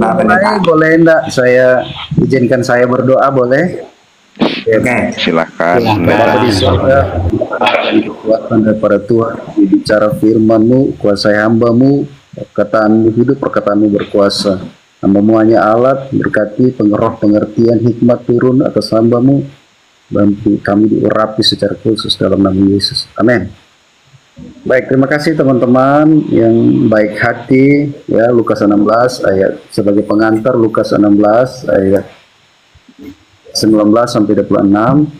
Nah, Mulai boleh enggak saya izinkan saya berdoa boleh? Oke, Silakan. Bapa di surga, dan kekuatan daripada Tuhan, bicara firman-Mu, kuasai hamba-Mu, perkataan-Mu hidup, perkataan-Mu berkuasa. Hamba-Mu hanya alat, berkati pengeroh pengertian hikmat turun atas hamba-Mu, bantu kami diurapi secara khusus dalam nama Yesus. Amin. Baik, terima kasih teman-teman yang baik hati ya. Lukas 16 ayat sebagai pengantar, Lukas 16 ayat 19 sampai 26.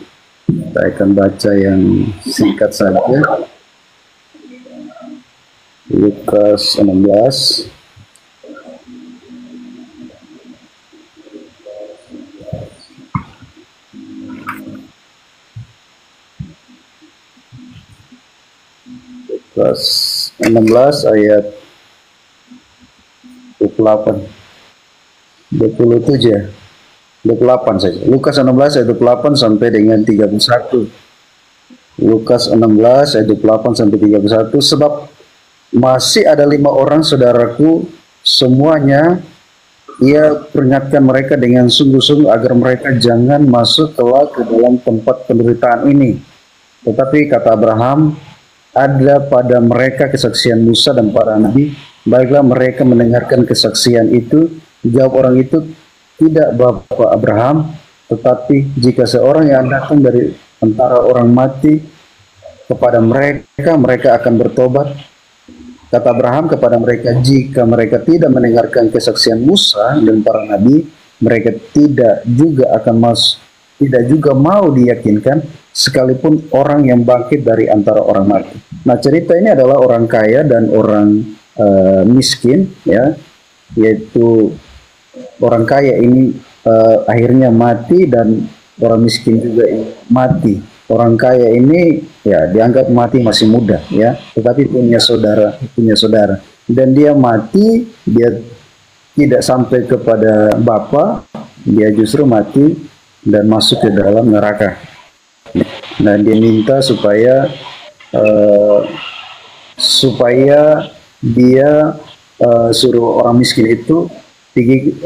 Kita akan baca yang singkat saja. Lukas 16 Lukas 16 ayat 28 27 28 saja. Lukas 16 ayat 28 sampai dengan 31. Lukas 16 ayat 28 sampai 31. Sebab masih ada 5 orang saudaraku, semuanya ia peringatkan mereka dengan sungguh-sungguh agar mereka jangan masuk kelak ke dalam tempat penderitaan ini. Tetapi kata Abraham, ada pada mereka kesaksian Musa dan para nabi, baiklah mereka mendengarkan kesaksian itu. Jawab orang itu, tidak Bapak Abraham, tetapi jika seorang yang datang dari antara orang mati kepada mereka, mereka akan bertobat. Kata Abraham kepada mereka, jika mereka tidak mendengarkan kesaksian Musa dan para nabi, mereka tidak juga akan tidak juga mau diyakinkan, sekalipun orang yang bangkit dari antara orang mati. Nah, cerita ini adalah orang kaya dan orang miskin, ya, yaitu orang kaya ini akhirnya mati dan orang miskin juga mati. Orang kaya ini ya dianggap mati masih muda, ya, tetapi punya saudara, dan dia mati, dia tidak sampai kepada Bapa, dia justru mati dan masuk ke dalam neraka. Nah, dia minta supaya dia suruh orang miskin itu pergi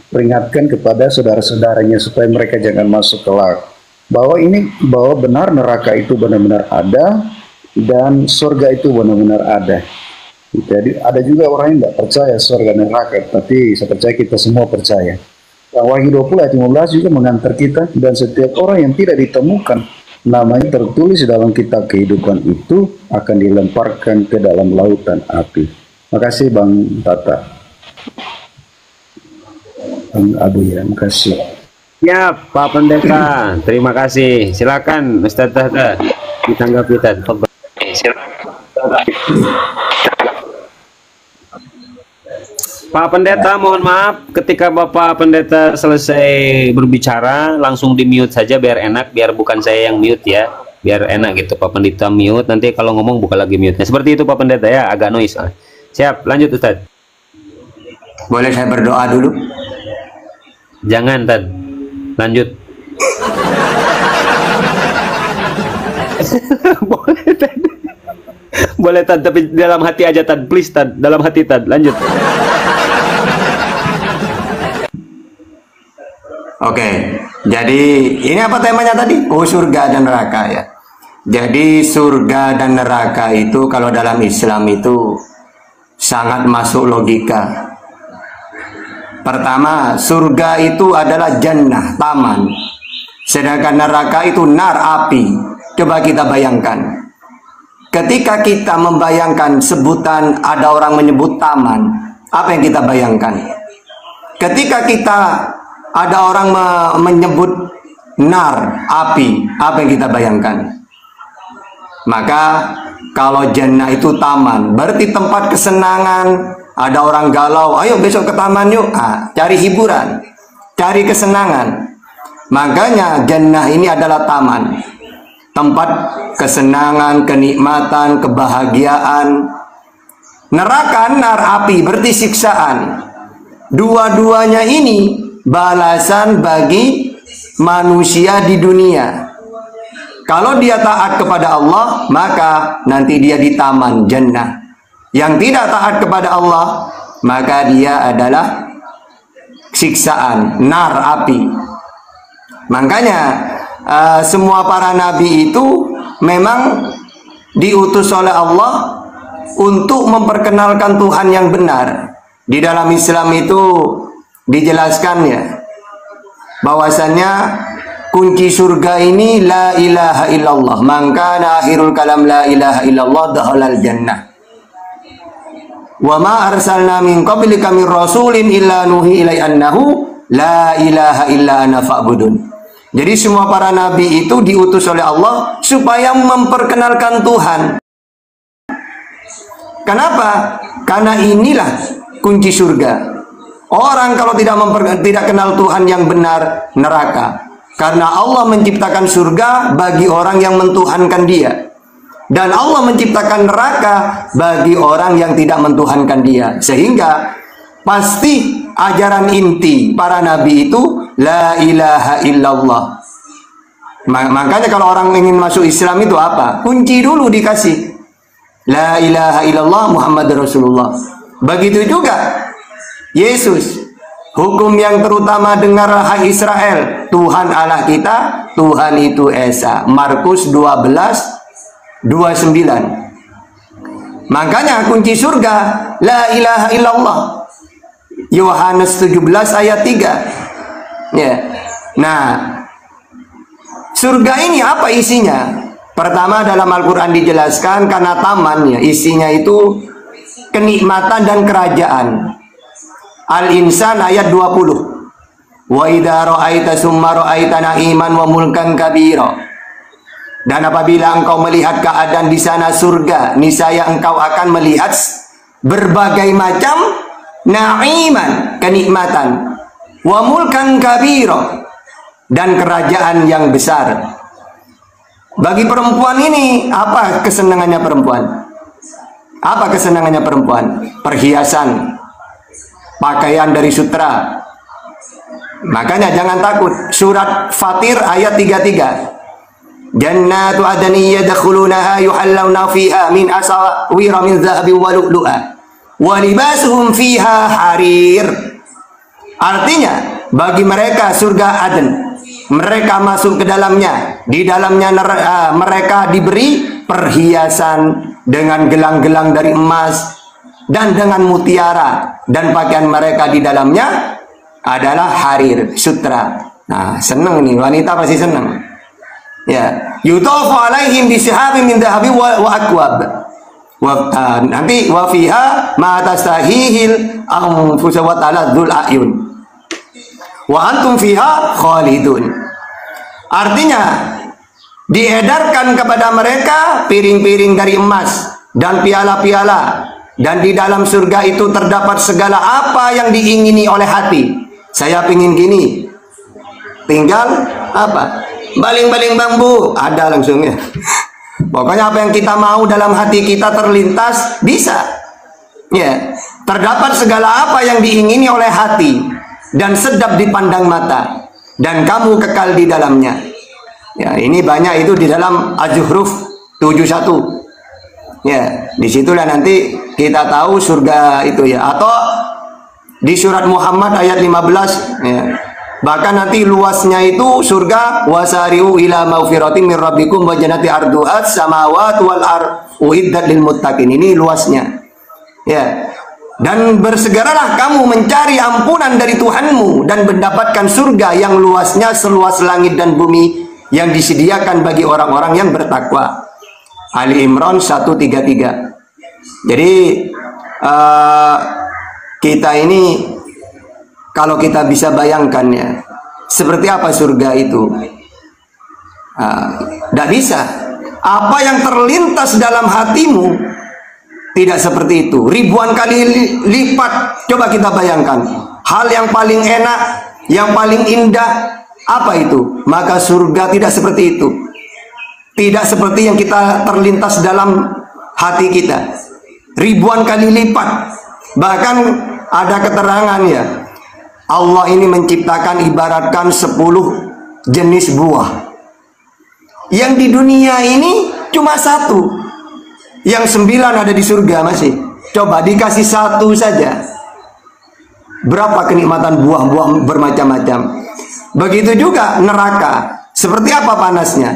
peringatkan kepada saudara-saudaranya supaya mereka jangan masuk kelak. Bahwa benar neraka itu benar-benar ada dan surga itu benar-benar ada. Jadi ada juga orang yang tidak percaya surga dan neraka, tapi saya percaya kita semua percaya. Nah, Wahyu 20 ayat 15 juga mengantar kita, dan setiap orang yang tidak ditemukan namanya tertulis dalam kitab kehidupan itu akan dilemparkan ke dalam lautan api. Makasih Bang Tata. Bang Abu ya, makasih. Ya, Pak Pendeta, terima kasih. Silakan Ustaz Tata ditanggapi Ustaz. Pak Pendeta, mohon maaf ketika Bapak Pendeta selesai berbicara langsung di mute saja biar enak, biar bukan saya yang mute ya, biar enak gitu. Pak Pendeta mute, nanti kalau ngomong buka lagi mute-nya. Seperti itu Pak Pendeta ya, agak noise. Siap, lanjut Ustaz. Boleh saya berdoa dulu? Jangan Tad, lanjut. Boleh Tad. Boleh Tad, tapi dalam hati aja Tad, please Tad, dalam hati Tad, lanjut. Oke, jadi ini apa temanya tadi? Oh, surga dan neraka ya. Jadi surga dan neraka itu kalau dalam Islam itu sangat masuk logika. Pertama, surga itu adalah jannah, taman. Sedangkan neraka itu nar, api. Coba kita bayangkan. Ketika kita membayangkan sebutan, ada orang menyebut taman, apa yang kita bayangkan? Ketika kita ada orang menyebut nar, api, apa yang kita bayangkan? Maka kalau jannah itu taman, berarti tempat kesenangan. Ada orang galau, ayo besok ke taman yuk, cari hiburan, cari kesenangan. Makanya jannah ini adalah taman, tempat kesenangan, kenikmatan, kebahagiaan. Neraka, nar, api, berarti siksaan. Dua-duanya ini balasan bagi manusia di dunia. Kalau dia taat kepada Allah, maka nanti dia di taman jannah. Yang tidak taat kepada Allah, maka dia adalah siksaan, nar api. Makanya semua para nabi itu memang diutus oleh Allah untuk memperkenalkan Tuhan yang benar. Di dalam Islam itu dijelaskan ya, bahwasannya kunci surga ini la ilaha illallah. Maka akhirul kalam la ilaha illallah dakhalal jannah. Wa ma arsalna min qablika min rasulin illa nuhi ilai annahu la ilaha illa ana fa'budun. Jadi semua para nabi itu diutus oleh Allah supaya memperkenalkan Tuhan. Kenapa? Karena inilah kunci surga. Orang kalau tidak kenal Tuhan yang benar, neraka. Karena Allah menciptakan surga bagi orang yang mentuhankan Dia, dan Allah menciptakan neraka bagi orang yang tidak mentuhankan Dia. Sehingga pasti ajaran inti para nabi itu la ilaha illallah. Makanya kalau orang ingin masuk Islam itu apa? Kunci dulu dikasih la ilaha illallah Muhammad Rasulullah. Begitu juga Yesus, hukum yang terutama dengarlah hai Israel, Tuhan Allah kita, Tuhan itu Esa. Markus 12:29. Makanya kunci surga la ilaha illallah. Yohanes 17 ayat 3. Ya. Nah, surga ini apa isinya? Pertama, dalam Al-Quran dijelaskan karena tamannya, isinya itu kenikmatan dan kerajaan. Al-Insan ayat 20. Wa idza ra'aita summa ra'aita na'iman wa mulkan kabira. Dan apabila engkau melihat keadaan di sana surga, niscaya engkau akan melihat berbagai macam na'iman, kenikmatan, wa mulkan kabira, dan kerajaan yang besar. Bagi perempuan ini, apa kesenangannya perempuan? Apa kesenangannya perempuan? Perhiasan, pakaian dari sutra. Makanya jangan takut. Surat Fatir ayat 33. Jannatu adni yadkhulunaha yuhallawna fiha min asawira min dhahabin wa lu'lu'a wa libasuhum fiha harir. Artinya, bagi mereka surga Aden, mereka masuk ke dalamnya. Di dalamnya mereka diberi perhiasan dengan gelang-gelang dari emas dan dengan mutiara, dan pakaian mereka di dalamnya adalah harir, sutra. Nah, senang nih, wanita pasti senang. Ya, yutafu alaihim bisihabin min dhahabin wa akwab. Nanti wa fiha ma tastahihil anfus wa taladzul ayun. Wa antum fiha khalidun. Artinya, diedarkan kepada mereka piring-piring dari emas dan piala-piala. Dan di dalam surga itu terdapat segala apa yang diingini oleh hati. Saya pingin gini, tinggal apa? Baling-baling bambu, ada langsungnya. Pokoknya apa yang kita mau dalam hati kita terlintas, bisa. Ya, terdapat segala apa yang diingini oleh hati dan sedap dipandang mata, dan kamu kekal di dalamnya. Ya, ini banyak itu di dalam Az-Zukhruf 71. Ya, disitulah nanti kita tahu surga itu ya. Atau di surat Muhammad ayat 15 ya. Bahkan nanti luasnya itu surga, wasari'u ila maghfiratin min rabbikum wa jannati arduha samawati wal ardh uiddat lil muttaqin. Ini luasnya. Ya. Dan bersegeralah kamu mencari ampunan dari Tuhanmu dan mendapatkan surga yang luasnya seluas langit dan bumi yang disediakan bagi orang-orang yang bertakwa. Ali Imran 133. Jadi kita ini kalau kita bisa bayangkan ya, seperti apa surga itu, tidak bisa. Apa yang terlintas dalam hatimu tidak seperti itu. Ribuan kali lipat. Coba kita bayangkan. Hal yang paling enak, yang paling indah, apa itu? Maka surga tidak seperti itu. Tidak seperti yang kita terlintas dalam hati kita. Ribuan kali lipat. Bahkan ada keterangan ya, Allah ini menciptakan ibaratkan 10 jenis buah. Yang di dunia ini cuma 1. Yang 9 ada di surga masih. Coba dikasih 1 saja. Berapa kenikmatan buah-buah bermacam-macam. Begitu juga neraka. Seperti apa panasnya?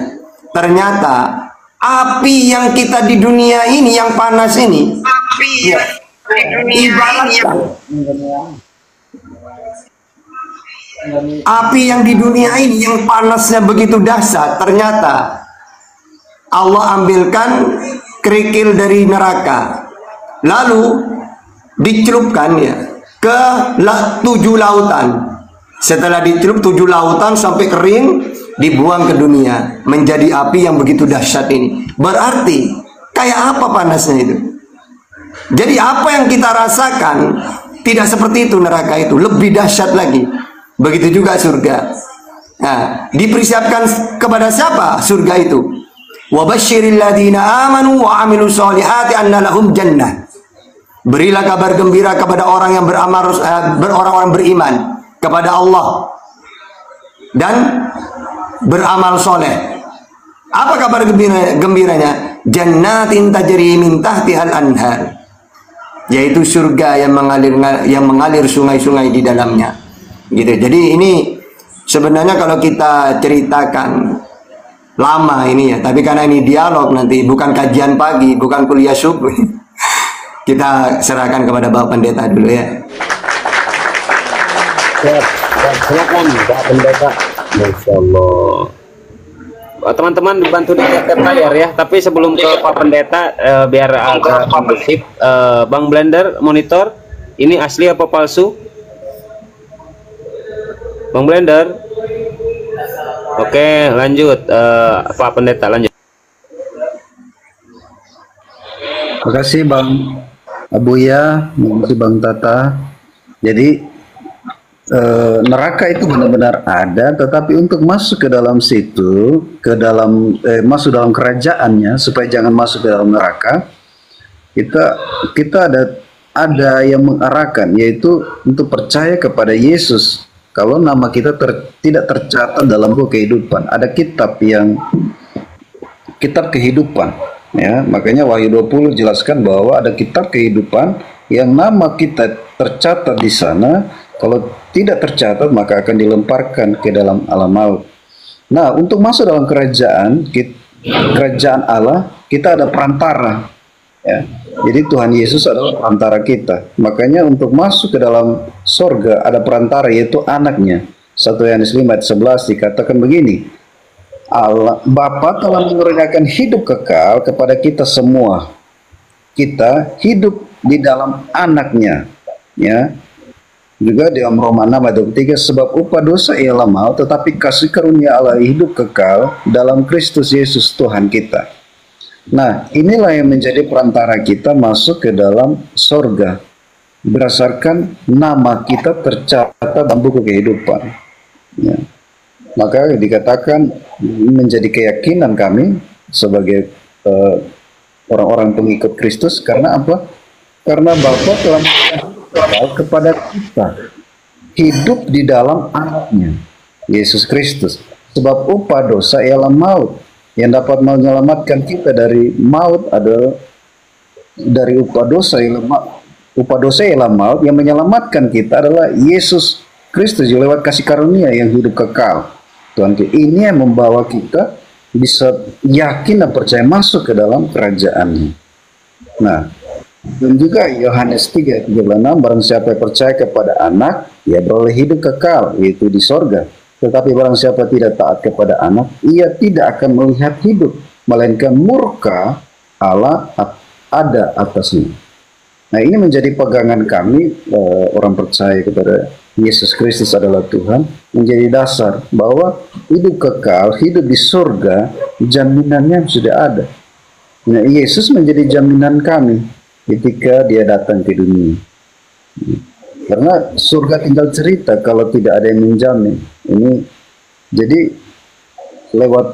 Ternyata api yang kita di dunia ini yang panas ini, ya, ibaratkan api yang di dunia ini yang panasnya begitu dahsyat, ternyata Allah ambilkan kerikil dari neraka, lalu dicelupkan ya ke 7 lautan. Setelah dicelup 7 lautan sampai kering, dibuang ke dunia menjadi api yang begitu dahsyat ini. Berarti kayak apa panasnya itu? Jadi apa yang kita rasakan tidak seperti itu neraka itu, lebih dahsyat lagi. Begitu juga surga. Nah, dipersiapkan kepada siapa surga itu? Wa basyiril ladzina amanu wa amilus solihati anna lahum jannah. Berilah kabar gembira kepada orang yang orang-orang beriman kepada Allah dan beramal soleh. Apa kabar gembiranya? Jannatin tajri min tahtihal anhar, yaitu surga yang mengalir sungai-sungai di dalamnya. Gitu. Jadi ini sebenarnya kalau kita ceritakan lama ini ya, tapi karena ini dialog nanti, bukan kajian pagi, bukan kuliah subuh. Kita serahkan kepada Bapak Pendeta dulu ya. Silakan Pak Pendeta. Masya Allah. Teman-teman dibantu diangkat layar ya. Tapi sebelum ke Pak Pendeta, biar agak kondusif, Bang Blender monitor, ini asli apa palsu? Bang Blender. Oke, lanjut. Pak Pendeta lanjut. Terima kasih Bang Abuya, terima kasih Bang Tata. Jadi neraka itu benar-benar ada, tetapi untuk masuk ke dalam situ, masuk dalam kerajaannya, supaya jangan masuk ke dalam neraka, kita ada yang mengarahkan, yaitu untuk percaya kepada Yesus. Kalau nama kita tidak tercatat dalam buku kehidupan, ada kitab kehidupan. Ya, makanya Wahyu 20 jelaskan bahwa ada kitab kehidupan yang nama kita tercatat di sana. Kalau tidak tercatat maka akan dilemparkan ke dalam alam maut. Nah, untuk masuk dalam kerajaan Allah, kita ada perantara. Ya. Jadi Tuhan Yesus adalah perantara kita. Makanya untuk masuk ke dalam sorga ada perantara, yaitu anaknya. 1 Yohanes 5 ayat 11 dikatakan begini, Allah Bapa telah mengaruniakan hidup kekal kepada kita semua. Kita hidup di dalam anaknya. Ya. Juga di Roma 6 ayat 23, sebab upah dosa ialah maut, tetapi kasih karunia Allah hidup kekal dalam Kristus Yesus Tuhan kita. Nah, inilah yang menjadi perantara kita masuk ke dalam sorga, berdasarkan nama kita tercatat dalam buku kehidupan. Ya. Maka dikatakan menjadi keyakinan kami sebagai orang-orang pengikut Kristus. Karena apa? Karena Bapa telah kepada kita hidup di dalam anaknya Yesus Kristus. Sebab upah dosa ialah maut. Yang dapat menyelamatkan kita dari maut adalah dari upah dosa ialah maut. Yang menyelamatkan kita adalah Yesus Kristus lewat kasih karunia yang hidup kekal. Tuhan, ini yang membawa kita bisa yakin dan percaya masuk ke dalam kerajaan-Nya. Nah, dan juga Yohanes 3:36, barang siapa yang percaya kepada anak, ia beroleh hidup kekal, yaitu di sorga. Tetapi barang siapa tidak taat kepada anak, ia tidak akan melihat hidup, melainkan murka Allah ada atasnya. Nah, ini menjadi pegangan kami, orang percaya kepada Yesus Kristus adalah Tuhan, menjadi dasar bahwa hidup kekal, hidup di surga, jaminannya sudah ada. Nah, Yesus menjadi jaminan kami ketika Dia datang ke dunia. Karena surga tinggal cerita kalau tidak ada yang menjamin. Ini jadi lewat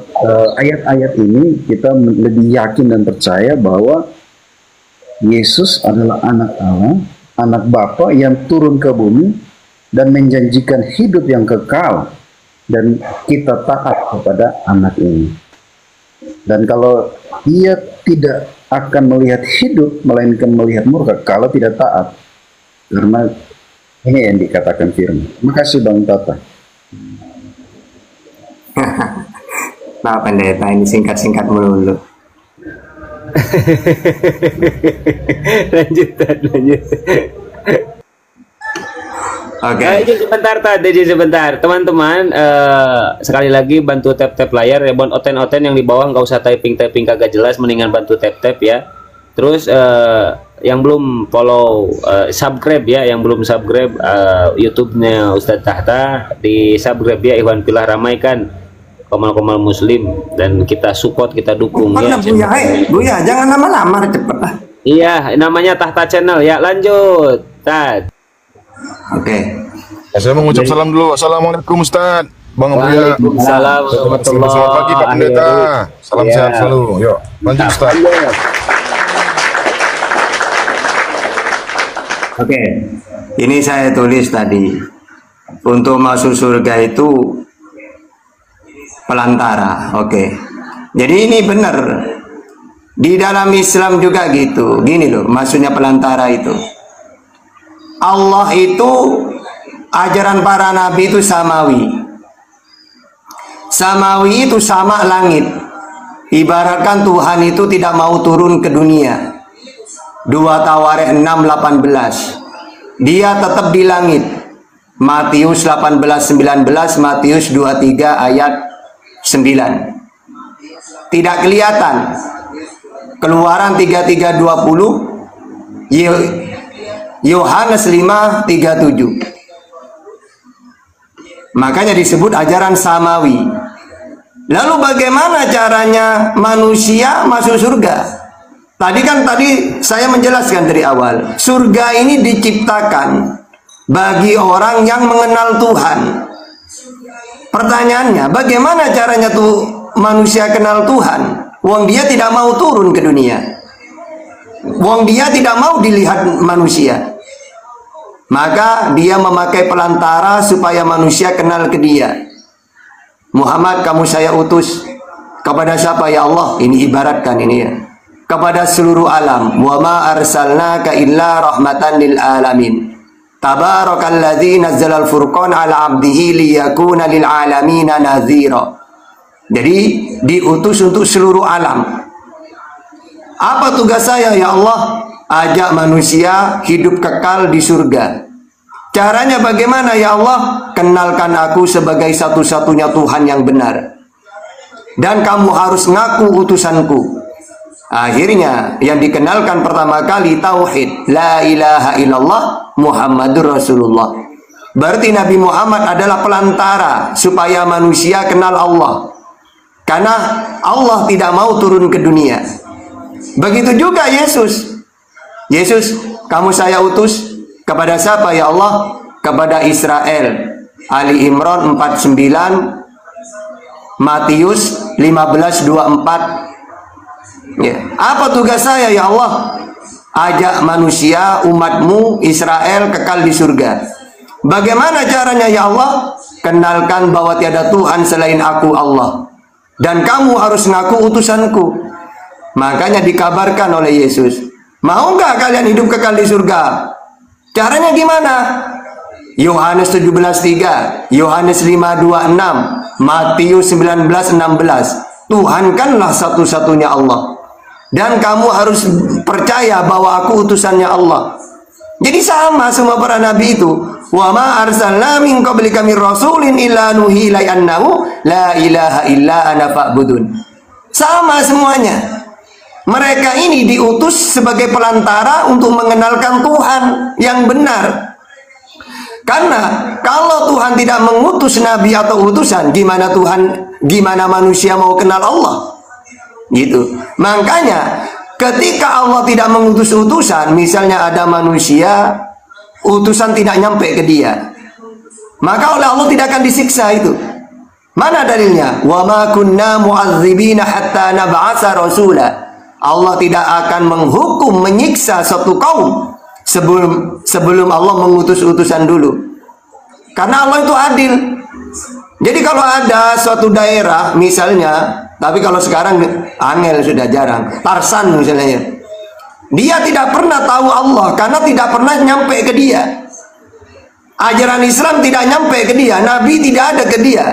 ayat-ayat ini kita lebih yakin dan percaya bahwa Yesus adalah anak Allah, anak Bapa yang turun ke bumi dan menjanjikan hidup yang kekal, dan kita taat kepada anak ini. Dan kalau ia tidak akan melihat hidup, melainkan melihat murka kalau tidak taat. Karena Ini yang dikatakan firman. Terima kasih Bang Tata. Pak Pendeta ini singkat-singkat melulu. Lanjut. Oke. Izin sebentar, teman-teman. Sekali lagi bantu tap layar ya, bon oten yang di bawah nggak usah typing kagak jelas, mendingan bantu tap ya. Terus yang belum follow, subscribe ya, yang belum subscribe YouTube-nya Ustadz Tahta, di subscribe ya. Ikhwan Fillah, ramaikan komal-komal muslim dan kita support, kita dukung ya. Buya, jangan lama-lama, cepet lah. Iya, namanya Tahta Channel ya. Lanjut, Tad. Oke. Saya mengucap salam dulu. Assalamualaikum Ustaz. Bang Abuya. Waalaikumsalam warahmatullahi Selamat pagi Pak Pendeta. Salam Ya. sehat selalu. Yuk, lanjut Ustaz. Oke. Ini saya tulis tadi. Untuk masuk surga itu pelantara. Oke. Jadi ini benar. Di dalam Islam juga gitu. Gini loh, maksudnya pelantara itu. Allah itu, ajaran para nabi itu samawi. Samawi itu sama langit. Ibaratkan Tuhan itu tidak mau turun ke dunia. 2 Tawarikh 6:18. Dia tetap di langit. Matius 18:19, Matius 23 ayat 9. Tidak kelihatan. Keluaran 33:20, Yohanes 5:37. Makanya disebut ajaran samawi. Lalu bagaimana caranya manusia masuk surga? Tadi saya menjelaskan dari awal. Surga ini diciptakan bagi orang yang mengenal Tuhan. Pertanyaannya, bagaimana caranya tuh manusia kenal Tuhan? Wong dia tidak mau turun ke dunia. Wong dia tidak mau dilihat manusia. Maka dia memakai pelantara supaya manusia kenal ke dia. Muhammad, kamu saya utus kepada siapa ya Allah? Ini ibaratkan ini ya. Kepada seluruh alam. Wa ma arsalnaka illa rahmatan lil alamin. Tabarakalladzi nazzalal furqan ala 'abdihi liyakuna lil alamin nadhira. Jadi diutus untuk seluruh alam. Apa tugas saya ya Allah? Ajak manusia hidup kekal di surga. Caranya bagaimana ya Allah? Kenalkan aku sebagai satu-satunya Tuhan yang benar. Dan kamu harus ngaku utusanku. Akhirnya yang dikenalkan pertama kali tauhid, la ilaha illallah Muhammadur Rasulullah. Berarti Nabi Muhammad adalah pelantara supaya manusia kenal Allah. Karena Allah tidak mau turun ke dunia. Begitu juga Yesus. Yesus, kamu saya utus kepada siapa ya Allah? Kepada Israel. Ali Imran 49, Matius 15:24. Ya. Apa tugas saya ya Allah? Ajak manusia, umatmu Israel kekal di surga. Bagaimana caranya ya Allah? Kenalkan bahwa tiada Tuhan selain aku Allah. Dan kamu harus ngaku utusanku. Makanya dikabarkan oleh Yesus, mau nggak kalian hidup kekal di surga? Caranya gimana? Yohanes 17:3, Yohanes 5:26, Matius 19:16. Tuhankanlah satu-satunya Allah. Dan kamu harus percaya bahwa aku utusannya Allah. Jadi sama semua para nabi itu. Wa ma arsalna min qablika mir rasulin illa nuhi ilai annahu la ilaha illa ana fa'budun. Sama semuanya. Mereka ini diutus sebagai pelantara untuk mengenalkan Tuhan yang benar. Karena kalau Tuhan tidak mengutus nabi atau utusan, gimana manusia mau kenal Allah? Gitu. Makanya ketika Allah tidak mengutus utusan, misalnya ada manusia, utusan tidak nyampe ke dia, maka oleh Allah tidak akan disiksa itu. Mana dalilnya? Wa ma kunna mu'adzibina hatta nab'atsa rasula. Allah tidak akan menghukum, menyiksa suatu kaum sebelum Allah mengutus utusan dulu. Karena Allah itu adil. Jadi kalau ada suatu daerah misalnya, tapi kalau sekarang angel sudah jarang, Tarsan misalnya, dia tidak pernah tahu Allah karena tidak pernah nyampe ke dia. Ajaran Islam tidak nyampe ke dia, Nabi tidak ada ke dia.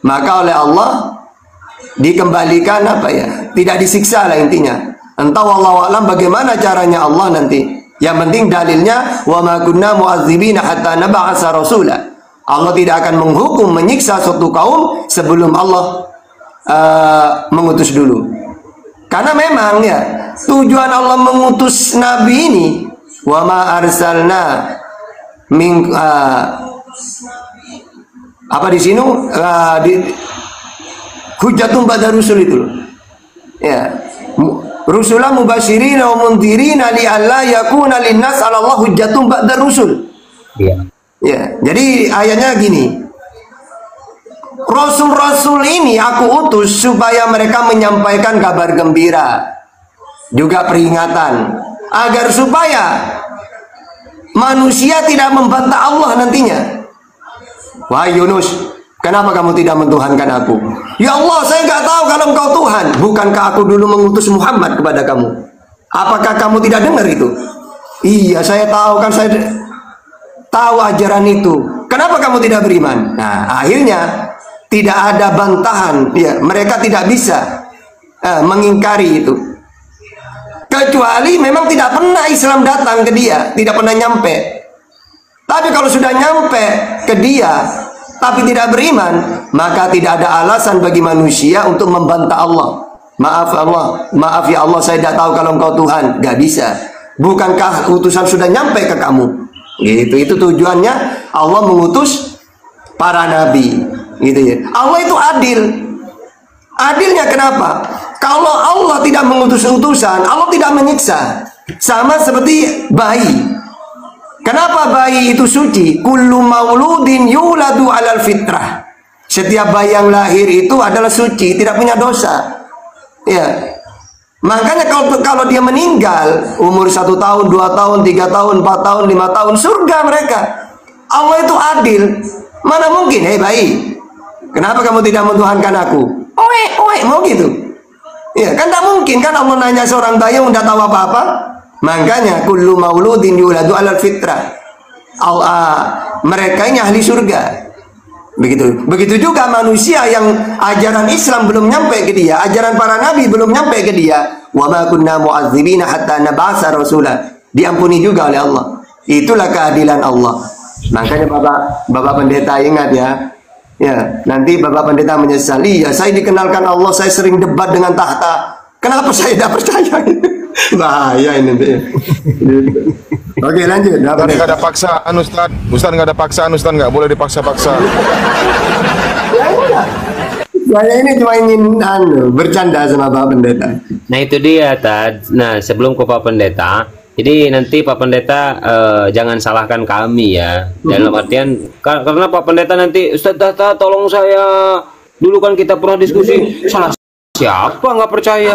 Maka oleh Allah dikembalikan apa ya? Tidak disiksa lah intinya. Entah wallahu a'lam bagaimana caranya Allah nanti. Yang penting dalilnya wa ma kunna mu'adzibina hatta nab'atsa rasula. Allah tidak akan menghukum menyiksa suatu kaum sebelum Allah mengutus dulu. Karena memang ya tujuan Allah mengutus Nabi ini wa ma arsalna min apa di sini di hujjatun ba'da rusul itu ya rusulan mubasyirin wa mundhirina li alla yakuna linnas 'ala Allah hujjatun ba'da rusul. Iya. Ya, jadi ayatnya gini. Rasul-rasul ini aku utus supaya mereka menyampaikan kabar gembira juga peringatan agar supaya manusia tidak membantah Allah nantinya. Wahai Yunus, kenapa kamu tidak mentuhankan aku? Ya Allah, saya nggak tahu kalau engkau Tuhan. Bukankah aku dulu mengutus Muhammad kepada kamu? Apakah kamu tidak dengar itu? Iya, saya tahu kan, saya tahu ajaran itu. Kenapa kamu tidak beriman? Nah, akhirnya tidak ada bantahan. Ya, mereka tidak bisa mengingkari itu. Kecuali memang tidak pernah Islam datang ke dia, tidak pernah nyampe. Tapi kalau sudah nyampe ke dia, tapi tidak beriman, maka tidak ada alasan bagi manusia untuk membantah Allah. Maaf Allah, maaf ya Allah, saya tidak tahu kalau engkau Tuhan. Gak bisa. Bukankah utusan sudah nyampe ke kamu? Gitu. Itu tujuannya Allah mengutus para nabi. Gitu ya. Allah itu adil. Adilnya kenapa? Kalau Allah tidak mengutus utusan, Allah tidak menyiksa. Sama seperti bayi. Kenapa bayi itu suci? Kullu mauludin yuladu alal fitrah. Setiap bayi yang lahir itu adalah suci, tidak punya dosa. Ya. Makanya kalau dia meninggal umur 1 tahun, 2 tahun, 3 tahun, 4 tahun, 5 tahun, surga mereka. Allah itu adil. Mana mungkin, hei bayi, kenapa kamu tidak mentuhankan aku? Oe, mau gitu? Ya, kan tak mungkin kan Allah nanya seorang bayi yang tidak tahu apa-apa. Makanya kullu mauludin yuladu alal fitrah. Mereka ini ahli surga. Begitu juga manusia yang ajaran Islam belum nyampe ke dia, ajaran para nabi belum nyampe ke dia. Wa ma kunna mu'adzibina hatta nab'atsa rasula. Diampuni juga oleh Allah. Itulah keadilan Allah. Makanya Bapak pendeta ingat ya. Ya, nanti Bapak pendeta menyesali, ya saya dikenalkan Allah, saya sering debat dengan tahta. Kenapa saya tidak percaya? Bahaya ini. Oke, lanjut. Nggak ada paksaan Ustaz. Ustaz nggak ada paksaan, Ustaz nggak boleh dipaksa-paksa. Saya ini cuma ingin bercanda sama Bapak pendeta. Nah itu dia Tad. Nah sebelum ke Pak Pendeta, jadi nanti Pak Pendeta jangan salahkan kami ya. Dalam artian karena Pak Pendeta nanti Ustaz Tata tolong saya. Dulu kan kita pernah diskusi, salah siapa nggak percaya.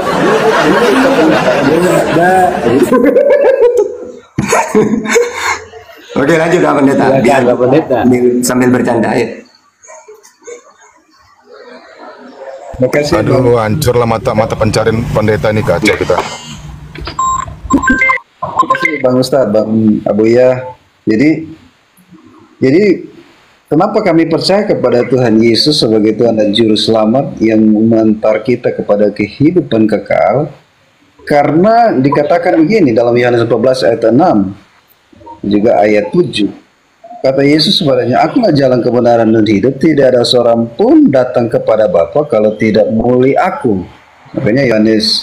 Oke, lanjut Pak Pendeta. Biar Pak Pendeta sambil bercanda ya. Aduh, hancurlah mata pencarian pendeta ini, kacau kita. Terima kasih Bang Ustadz, Bang Abuya. Jadi kenapa kami percaya kepada Tuhan Yesus sebagai Tuhan dan Juru Selamat yang mengantar kita kepada kehidupan kekal? Karena dikatakan begini dalam Yohanes 14 ayat 6 juga ayat 7. Kata Yesus kepadanya, akulah jalan kebenaran dan hidup, tidak ada seorang pun datang kepada Bapa kalau tidak melalui aku. Makanya Yohanes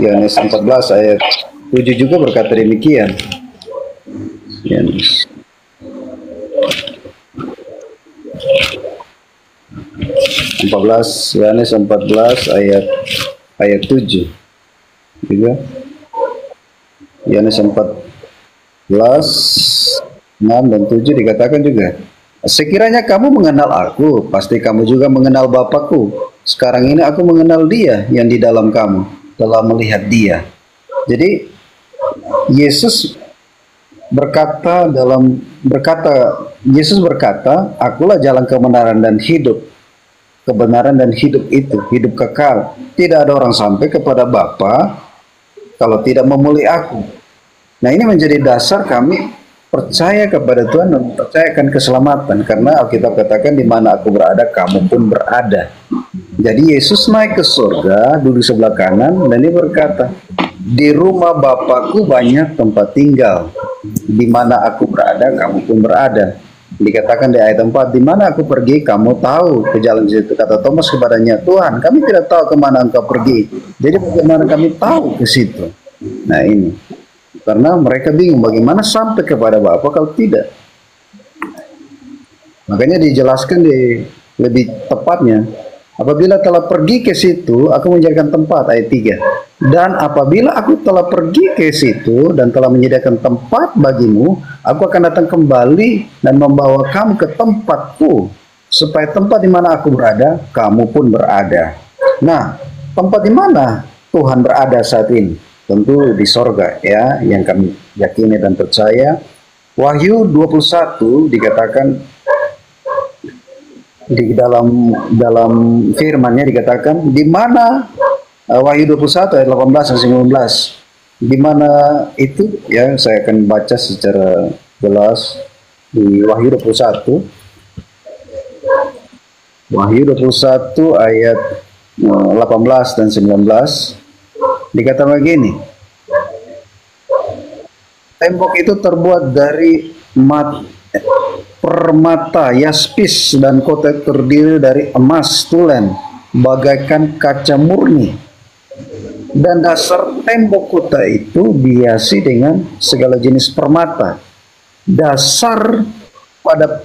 14 ayat 7 juga berkata demikian. Yohanes 14 ayat 7 juga. Yohanes 14 6 dan 7 dikatakan juga, sekiranya kamu mengenal aku, pasti kamu juga mengenal Bapakku. Sekarang ini aku mengenal Dia yang di dalam kamu, telah melihat Dia. Jadi Yesus berkata, akulah jalan kebenaran dan hidup. Kebenaran dan hidup itu, hidup kekal. Tidak ada orang sampai kepada Bapa kalau tidak memulai aku. Nah ini menjadi dasar kami percaya kepada Tuhan dan percayakan keselamatan, karena Alkitab katakan di mana aku berada kamu pun berada. Jadi Yesus naik ke surga, duduk sebelah kanan, dan dia berkata, di rumah Bapakku banyak tempat tinggal, di mana aku berada kamu pun berada. Dikatakan di ayat 4, di mana aku pergi kamu tahu ke jalan situ. Kata Thomas kepadanya, Tuhan kami tidak tahu kemana engkau pergi, jadi bagaimana kami tahu ke situ? Nah ini, karena mereka bingung bagaimana sampai kepada Bapa kalau tidak. Makanya dijelaskan di lebih tepatnya, apabila telah pergi ke situ, aku menjadikan tempat, ayat 3. Dan apabila aku telah pergi ke situ dan telah menyediakan tempat bagimu, aku akan datang kembali dan membawa kamu ke tempatku, supaya tempat di mana aku berada, kamu pun berada. Nah, tempat di mana Tuhan berada saat ini? Tentu di sorga, ya, yang kami yakini dan percaya. Wahyu 21 dikatakan di dalam firman-Nya dikatakan di mana Wahyu 21 ayat 18 dan 19. Di mana itu, ya, saya akan baca secara jelas di Wahyu 21. Wahyu 21 ayat 18 dan 19 dikatakan begini. Tembok itu terbuat dari permata yaspis dan kota terdiri dari emas tulen bagaikan kaca murni, dan dasar tembok kota itu dihiasi dengan segala jenis permata. Dasar pada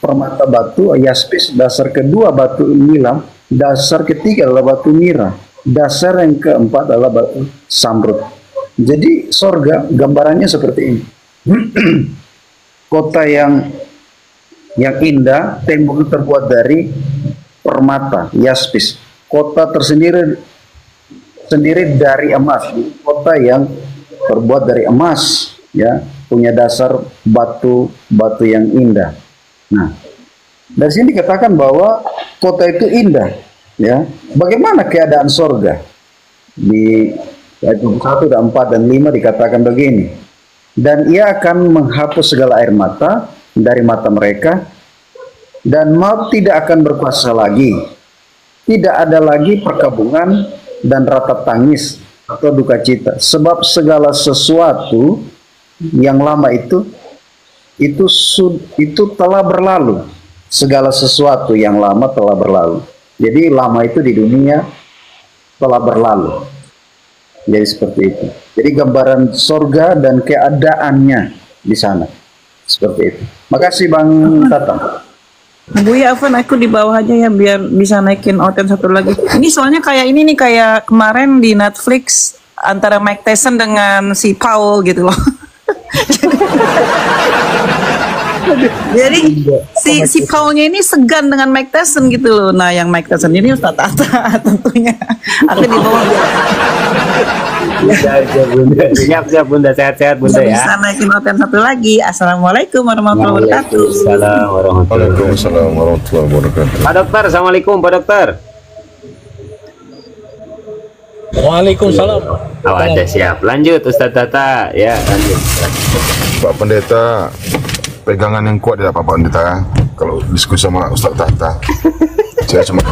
permata batu yaspis, dasar kedua batu nilam, dasar ketiga adalah batu mira, dasar yang keempat adalah batu samrud. Jadi sorga gambarannya seperti ini. Kota yang indah, tembok terbuat dari permata yaspis. Kota tersendiri dari emas. Kota yang terbuat dari emas, ya, punya dasar batu yang indah. Nah, dari sini dikatakan bahwa kota itu indah, ya. Bagaimana keadaan sorga? Di ayat 1 dan 4 dan 5 dikatakan begini. Dan ia akan menghapus segala air mata dari mata mereka, dan maut tidak akan berkuasa lagi. Tidak ada lagi perkabungan dan ratap tangis atau duka cita, sebab segala sesuatu yang lama itu telah berlalu. Segala sesuatu yang lama telah berlalu. Jadi lama itu di dunia telah berlalu. Jadi seperti itu. Jadi gambaran sorga dan keadaannya di sana seperti itu. Makasih Bang Tata. Bu ya, Afan, aku di bawah aja ya biar bisa naikin Oten satu lagi. Ini soalnya kayak ini nih, kayak kemarin di Netflix antara Mike Tyson dengan si Paul gitu loh. Jadi si Paulnya ini segan dengan Mike Tyson gitu loh. Nah, yang Mike Tyson ini Ustaz Tata tentunya. Aku di bawah. Siap Bunda, sehat-sehat Bunda ya. Bisa naikin Oten satu lagi. Assalamualaikum warahmatullahi wabarakatuh. Waalaikumsalam warahmatullahi wabarakatuh. Pak Dokter, assalamualaikum Pak Dokter. Waalaikumsalam. Oh, ada, siap. Lanjut Ustaz Tata ya, lanjut. Pak Pendeta, pegangan yang kuat ya Pak Pendeta ya. Kalau diskusi sama Ustaz Tata. Saya cuma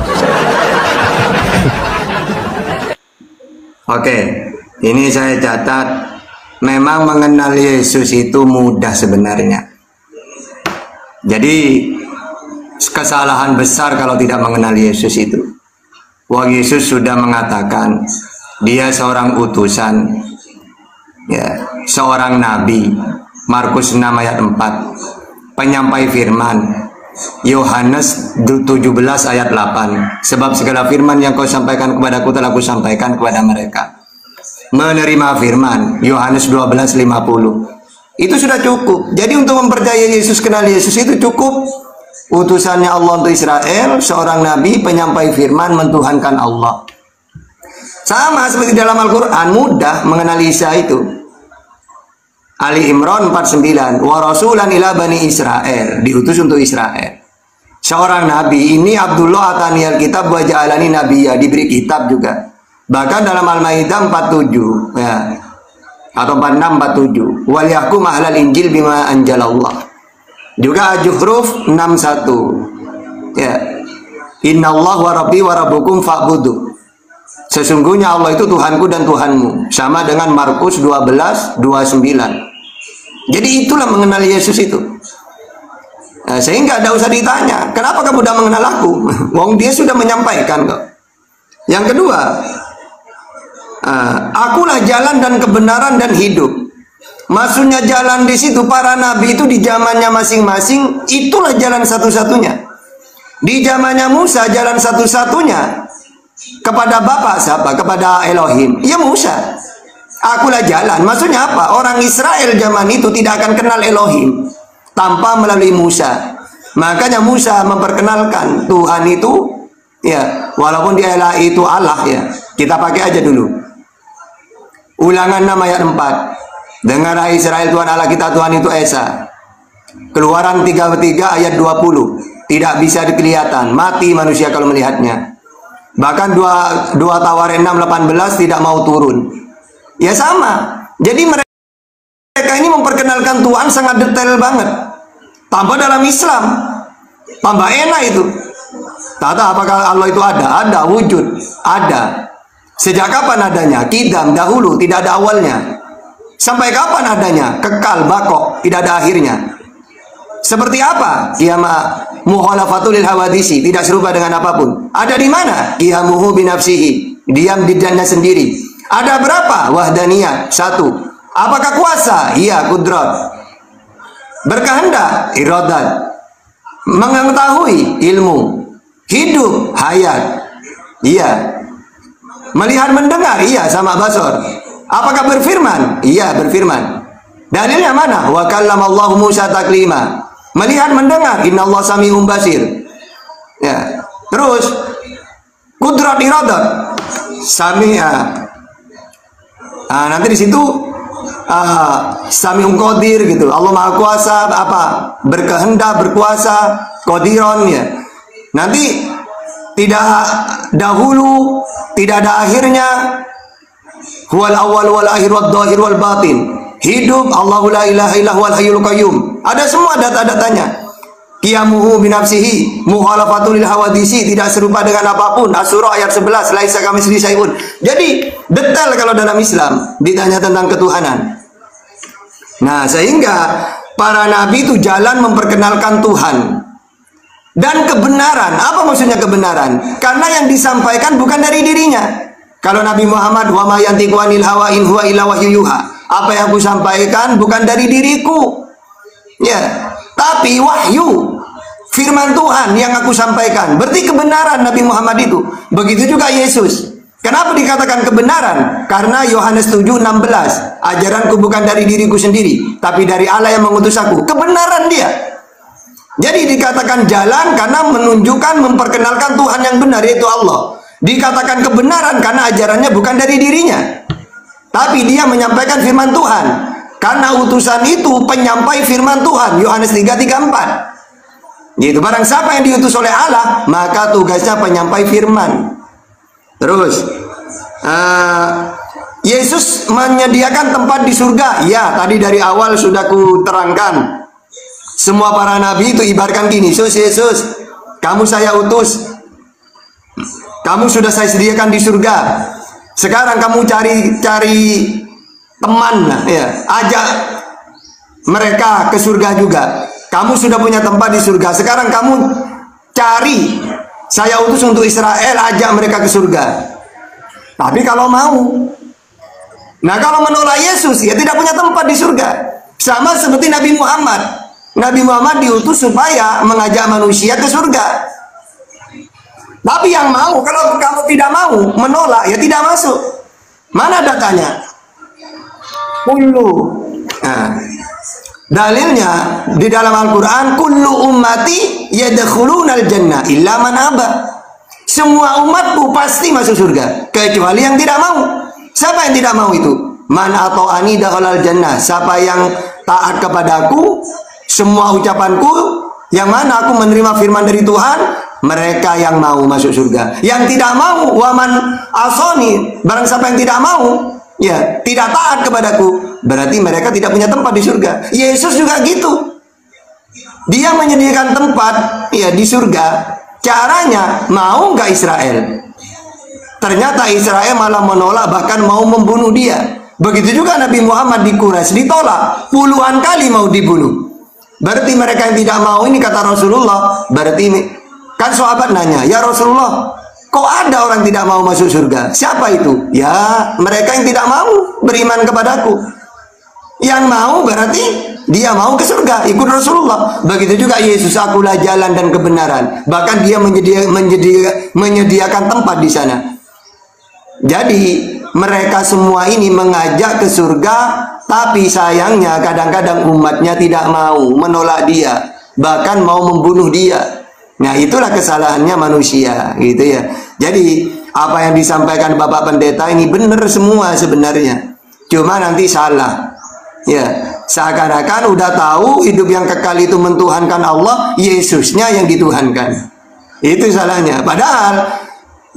Oke, ini saya catat. Memang mengenal Yesus itu mudah sebenarnya. Jadi kesalahan besar kalau tidak mengenal Yesus itu. Wah, Yesus sudah mengatakan dia seorang utusan, ya, seorang nabi. Markus 6 ayat 4, penyampai firman. Yohanes 17 ayat 8, sebab segala firman yang kau sampaikan kepadaku telah ku sampaikan kepada mereka. Menerima firman, Yohanes 12:50. Itu sudah cukup. Jadi untuk mempercayai Yesus, kenal Yesus itu cukup. Utusannya Allah untuk Israel, seorang nabi, penyampai firman, mentuhankan Allah. Sama seperti dalam Al-Quran, mudah mengenal Isa itu. Ali Imran 49, wa rasulan ila bani Israel, diutus untuk Israel. Seorang nabi, ini Abdullah ataniyal kitab wa ja'alani nabiyya, diberi kitab juga. Bahkan dalam Al-Maidah 47, ya. atau 46 47. Wal yahkum ahlal injil bima anjalallah. Juga Zuhruf 61. Ya. Innallahu wa rabbi wa rabbukum fa'budu. Sesungguhnya Allah itu Tuhanku dan Tuhanmu. Sama dengan Markus 12:29. Jadi itulah mengenal Yesus itu. Nah, sehingga tidak usah ditanya, kenapa kamu tidak mengenal aku? Wong dia sudah menyampaikan kok. Yang kedua, akulah jalan dan kebenaran dan hidup. Maksudnya jalan di situ para nabi itu di zamannya masing-masing itulah jalan satu-satunya. Di zamannya Musa jalan satu-satunya kepada Bapa siapa? Kepada Elohim. Ya Musa. Akulah jalan. Maksudnya apa? Orang Israel zaman itu tidak akan kenal Elohim tanpa melalui Musa. Makanya Musa memperkenalkan Tuhan itu, ya, walaupun dia itu Allah ya. Kita pakai aja dulu. Ulangan 6 ayat 4. Dengarlah Israel, Tuhan Allah kita Tuhan itu Esa. Keluaran 33 ayat 20. Tidak bisa kelihatan, mati manusia kalau melihatnya. Bahkan 2 Tawarin 6:18 tidak mau turun. Ya sama. Jadi mereka ini memperkenalkan Tuhan sangat detail banget. Tanpa dalam Islam, tambah enak itu. Tata apakah Allah itu ada? Ada, wujud, ada. Sejak kapan adanya? Kidam, dahulu, tidak ada awalnya. Sampai kapan adanya? Kekal, bakok, tidak ada akhirnya. Seperti apa? Qiyamah mukhalafatul lil hawadisi, tidak serupa dengan apapun. Ada di mana? Qiyamuhu binafsihi, diam di dirinya sendiri. Ada berapa? Wahdaniyah, 1. Apakah kuasa? Iya, kudrat. Berkehendak, iradat. Mengetahui, ilmu. Hidup, hayat. Iya. Melihat mendengar, iya, sama basor. Apakah berfirman? Iya, berfirman. Dalilnya mana? Wa kallamallahu Musa taklima. Melihat mendengar, innallaha sami'un basir. Ya. Terus kudrat iradat. Sami'a. Nanti di situ Sami'un qadir gitu. Allah Maha Kuasa apa? Berkehendak, berkuasa, qadiron ya. Nanti tidak dahulu, tidak ada akhirnya. Huwal awwal wal akhir wad dhahir wal batin. Hidup, Allahu la ilaha illa huwal hayyul qayyum. Ada semua data-datanya. Qiyamuhu binafsihi, mukhalafatul lil hawadisi, tidak serupa dengan apapun. Asy-Syura ayat 11, laisa kamitslihi syai'un. Jadi detail kalau dalam Islam ditanya tentang ketuhanan. Nah, sehingga para nabi itu jalan memperkenalkan Tuhan. Dan kebenaran, apa maksudnya kebenaran? Karena yang disampaikan bukan dari dirinya. Kalau Nabi Muhammad, wa ma yantiqu anil hawa in huwa illa wahyu yuha. Apa yang aku sampaikan bukan dari diriku. Ya, tapi wahyu, firman Tuhan yang aku sampaikan. Berarti kebenaran Nabi Muhammad itu. Begitu juga Yesus. Kenapa dikatakan kebenaran? Karena Yohanes 7:16, ajaranku bukan dari diriku sendiri, tapi dari Allah yang mengutus aku. Kebenaran dia. Jadi dikatakan jalan karena menunjukkan, memperkenalkan Tuhan yang benar, yaitu Allah. Dikatakan kebenaran karena ajarannya bukan dari dirinya, tapi dia menyampaikan firman Tuhan. Karena utusan itu penyampai firman Tuhan. Yohanes 3:34. Yaitu barang siapa yang diutus oleh Allah, maka tugasnya penyampai firman. Terus Yesus menyediakan tempat di surga. Ya, tadi dari awal sudah ku terangkan. Semua para nabi itu ibaratkan gini, Yesus, kamu saya utus. Kamu sudah saya sediakan di surga. Sekarang kamu cari teman, ya, ajak mereka ke surga juga. Kamu sudah punya tempat di surga. Sekarang kamu cari, saya utus untuk Israel, ajak mereka ke surga. Tapi kalau mau, nah kalau menolak Yesus, ya tidak punya tempat di surga. Sama seperti Nabi Muhammad. Nabi Muhammad diutus supaya mengajak manusia ke surga. Tapi yang mau, kalau kamu tidak mau, menolak, ya tidak masuk. Mana datanya? Kullu. Nah, dalilnya di dalam Al-Quran, kullu ummati yadkhulunal jannah illa man aba. Semua umatku pasti masuk surga, kecuali yang tidak mau. Siapa yang tidak mau itu? Man ata'ani dakhalal jannah. Siapa yang taat kepadaku, semua ucapanku, yang mana aku menerima firman dari Tuhan, mereka yang mau masuk surga. Yang tidak mau, waman asoni, barang siapa yang tidak mau, ya tidak taat kepadaku, berarti mereka tidak punya tempat di surga. Yesus juga gitu. Dia menyediakan tempat ya di surga. Caranya, mau nggak Israel? Ternyata Israel malah menolak, bahkan mau membunuh dia. Begitu juga Nabi Muhammad di Quraisy ditolak, puluhan kali mau dibunuh. Berarti mereka yang tidak mau ini, kata Rasulullah. Berarti ini kan sahabat nanya, ya Rasulullah, kok ada orang tidak mau masuk surga? Siapa itu? Ya mereka yang tidak mau beriman kepadaku. Yang mau berarti dia mau ke surga, ikut Rasulullah. Begitu juga Yesus, akulah jalan dan kebenaran. Bahkan dia menyediakan tempat di sana. Jadi mereka semua ini mengajak ke surga, tapi sayangnya kadang-kadang umatnya tidak mau, menolak dia, bahkan mau membunuh dia. Nah, itulah kesalahannya manusia, gitu ya. Jadi apa yang disampaikan Bapak Pendeta ini benar semua sebenarnya, cuma nanti salah. Ya, seakan-akan udah tahu hidup yang kekal itu mentuhankan Allah, Yesusnya yang dituhankan. Itu salahnya. Padahal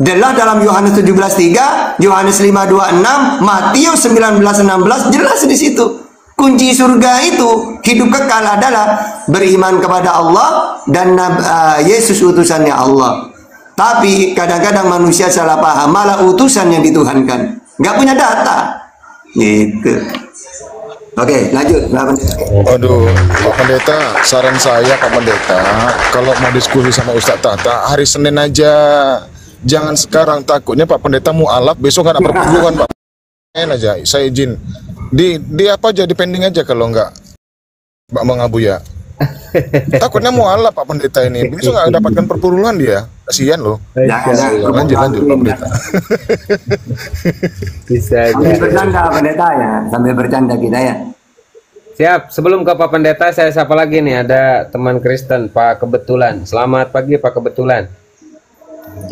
jelas dalam Yohanes 17:3, Yohanes 5:26, Matius 19:16 jelas di situ. Kunci surga itu hidup kekal adalah beriman kepada Allah dan Yesus utusannya Allah. Tapi kadang-kadang manusia salah paham, malah utusan yang dituhankan. Nggak punya data. Gitu. Oke, lanjut Pak Pendeta. Aduh, Pak Pendeta, saran saya Pak Pendeta, kalau mau diskusi sama Ustadz Tata, hari Senin aja. Jangan sekarang, takutnya Pak Pendeta mualaf, besok ada perpuluhan Pak. Aja, saya izin. Di apa aja, di pending aja kalau enggak Bang Abu ya. Takutnya mualaf Pak Pendeta ini, besok nggak dapatkan perpuluhan dia. Kasihan loh. Lanjut Pak Pendeta. Bisa Sambil bercanda Pendeta ya, sambil bercanda kita ya. Siap, sebelum ke Pak Pendeta saya sapa lagi nih, ada teman Kristen Pak Kebetulan. Selamat pagi Pak Kebetulan.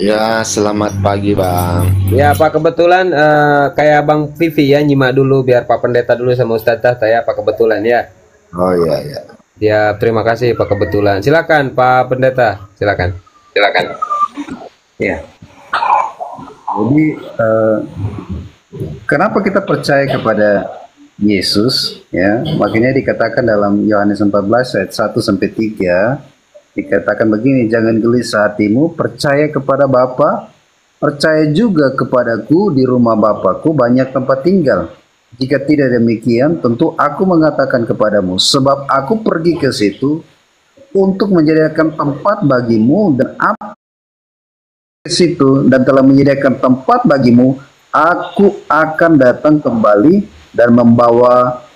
Ya, selamat pagi Bang. Ya Pak Kebetulan, kayak Bang Vivi ya, nyimak dulu biar Pak Pendeta dulu sama Ustadz Tata ya Pak Kebetulan ya. Oh iya ya. Ya, terima kasih Pak Kebetulan. Silakan Pak Pendeta, silakan. Ya. Jadi kenapa kita percaya kepada Yesus? Ya, makanya dikatakan dalam Yohanes 14 ayat 1 sampai 3 dikatakan begini, jangan gelisah hatimu, percaya kepada Bapa, percaya juga kepadaku, di rumah Bapakku banyak tempat tinggal. Jika tidak demikian, tentu aku mengatakan kepadamu, sebab aku pergi ke situ untuk menyediakan tempat bagimu, dan aku ke situ dan telah menyediakan tempat bagimu, aku akan datang kembali dan membawa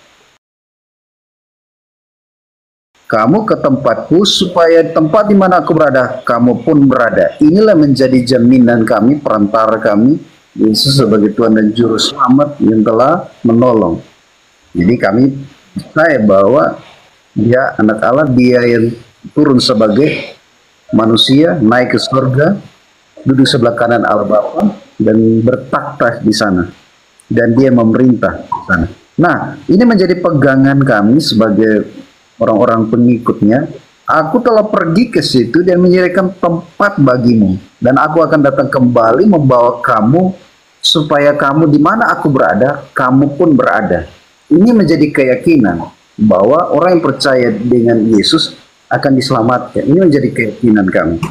kamu ke tempatku, supaya tempat di mana aku berada, kamu pun berada. Inilah menjadi jaminan kami, perantara kami, Yesus sebagai Tuhan dan Juru Selamat yang telah menolong. Jadi kami percaya bahwa Dia anak Allah, Dia yang turun sebagai manusia, naik ke surga, duduk sebelah kanan Allah Bapa, dan bertakhta di sana. Dan Dia memerintah di sana. Nah, ini menjadi pegangan kami sebagai orang-orang pengikutnya. Aku telah pergi ke situ dan menyediakan tempat bagimu, dan aku akan datang kembali membawa kamu, supaya kamu di mana aku berada, kamu pun berada. Ini menjadi keyakinan bahwa orang yang percaya dengan Yesus akan diselamatkan. Ini menjadi keyakinan kami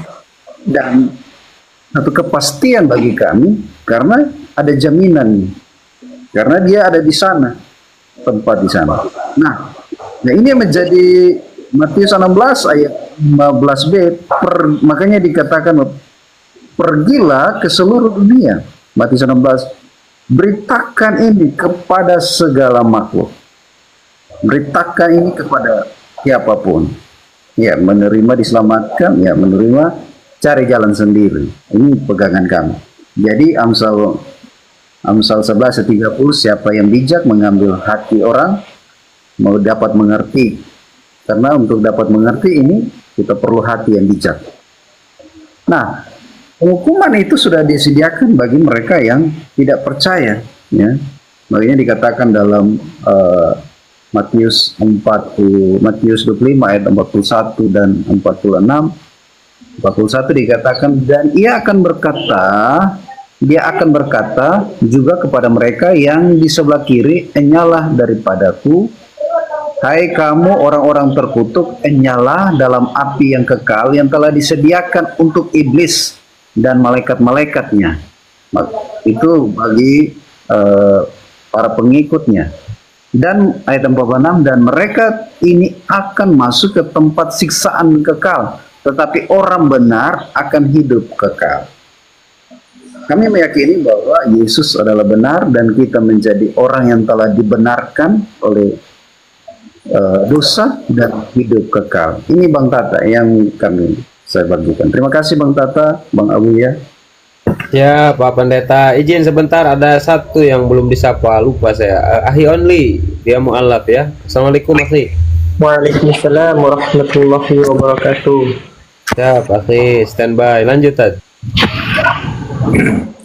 dan satu kepastian bagi kami, karena ada jaminan, karena Dia ada di sana, tempat di sana. Nah, ini menjadi Matius 16 ayat 15b, makanya dikatakan pergilah ke seluruh dunia. Matius 16, beritakan ini kepada segala makhluk. Beritakan ini kepada siapapun. Ya, menerima diselamatkan, ya menerima cari jalan sendiri. Ini pegangan kami. Jadi Amsal 11:30, siapa yang bijak mengambil hati orang, mau dapat mengerti. Karena untuk dapat mengerti ini kita perlu hati yang bijak. Nah, hukuman itu sudah disediakan bagi mereka yang tidak percaya, ya. Makanya dikatakan dalam Matius 25 ayat 41 dan 46. 41 dikatakan, dan ia akan berkata Dia akan berkata juga kepada mereka yang di sebelah kiri, enyalah daripadaku, hai kamu orang-orang terkutuk, enyalah dalam api yang kekal yang telah disediakan untuk iblis dan malaikat-malaikatnya. Itu bagi para pengikutnya. Dan ayat 46, dan mereka ini akan masuk ke tempat siksaan kekal, tetapi orang benar akan hidup kekal. Kami meyakini bahwa Yesus adalah benar dan kita menjadi orang yang telah dibenarkan oleh dosa dan hidup kekal. Ini Bang Tata yang saya bagikan. Terima kasih Bang Tata, Bang Abu ya. Ya, Pak Pendeta, izin sebentar, ada satu yang belum disapa, lupa saya. Ahi Only, dia mu'alaf ya. Assalamualaikum Ahi. Waalaikumsalam warahmatullahi wabarakatuh. Ya, Pak Ahi, standby. Lanjut, Tad.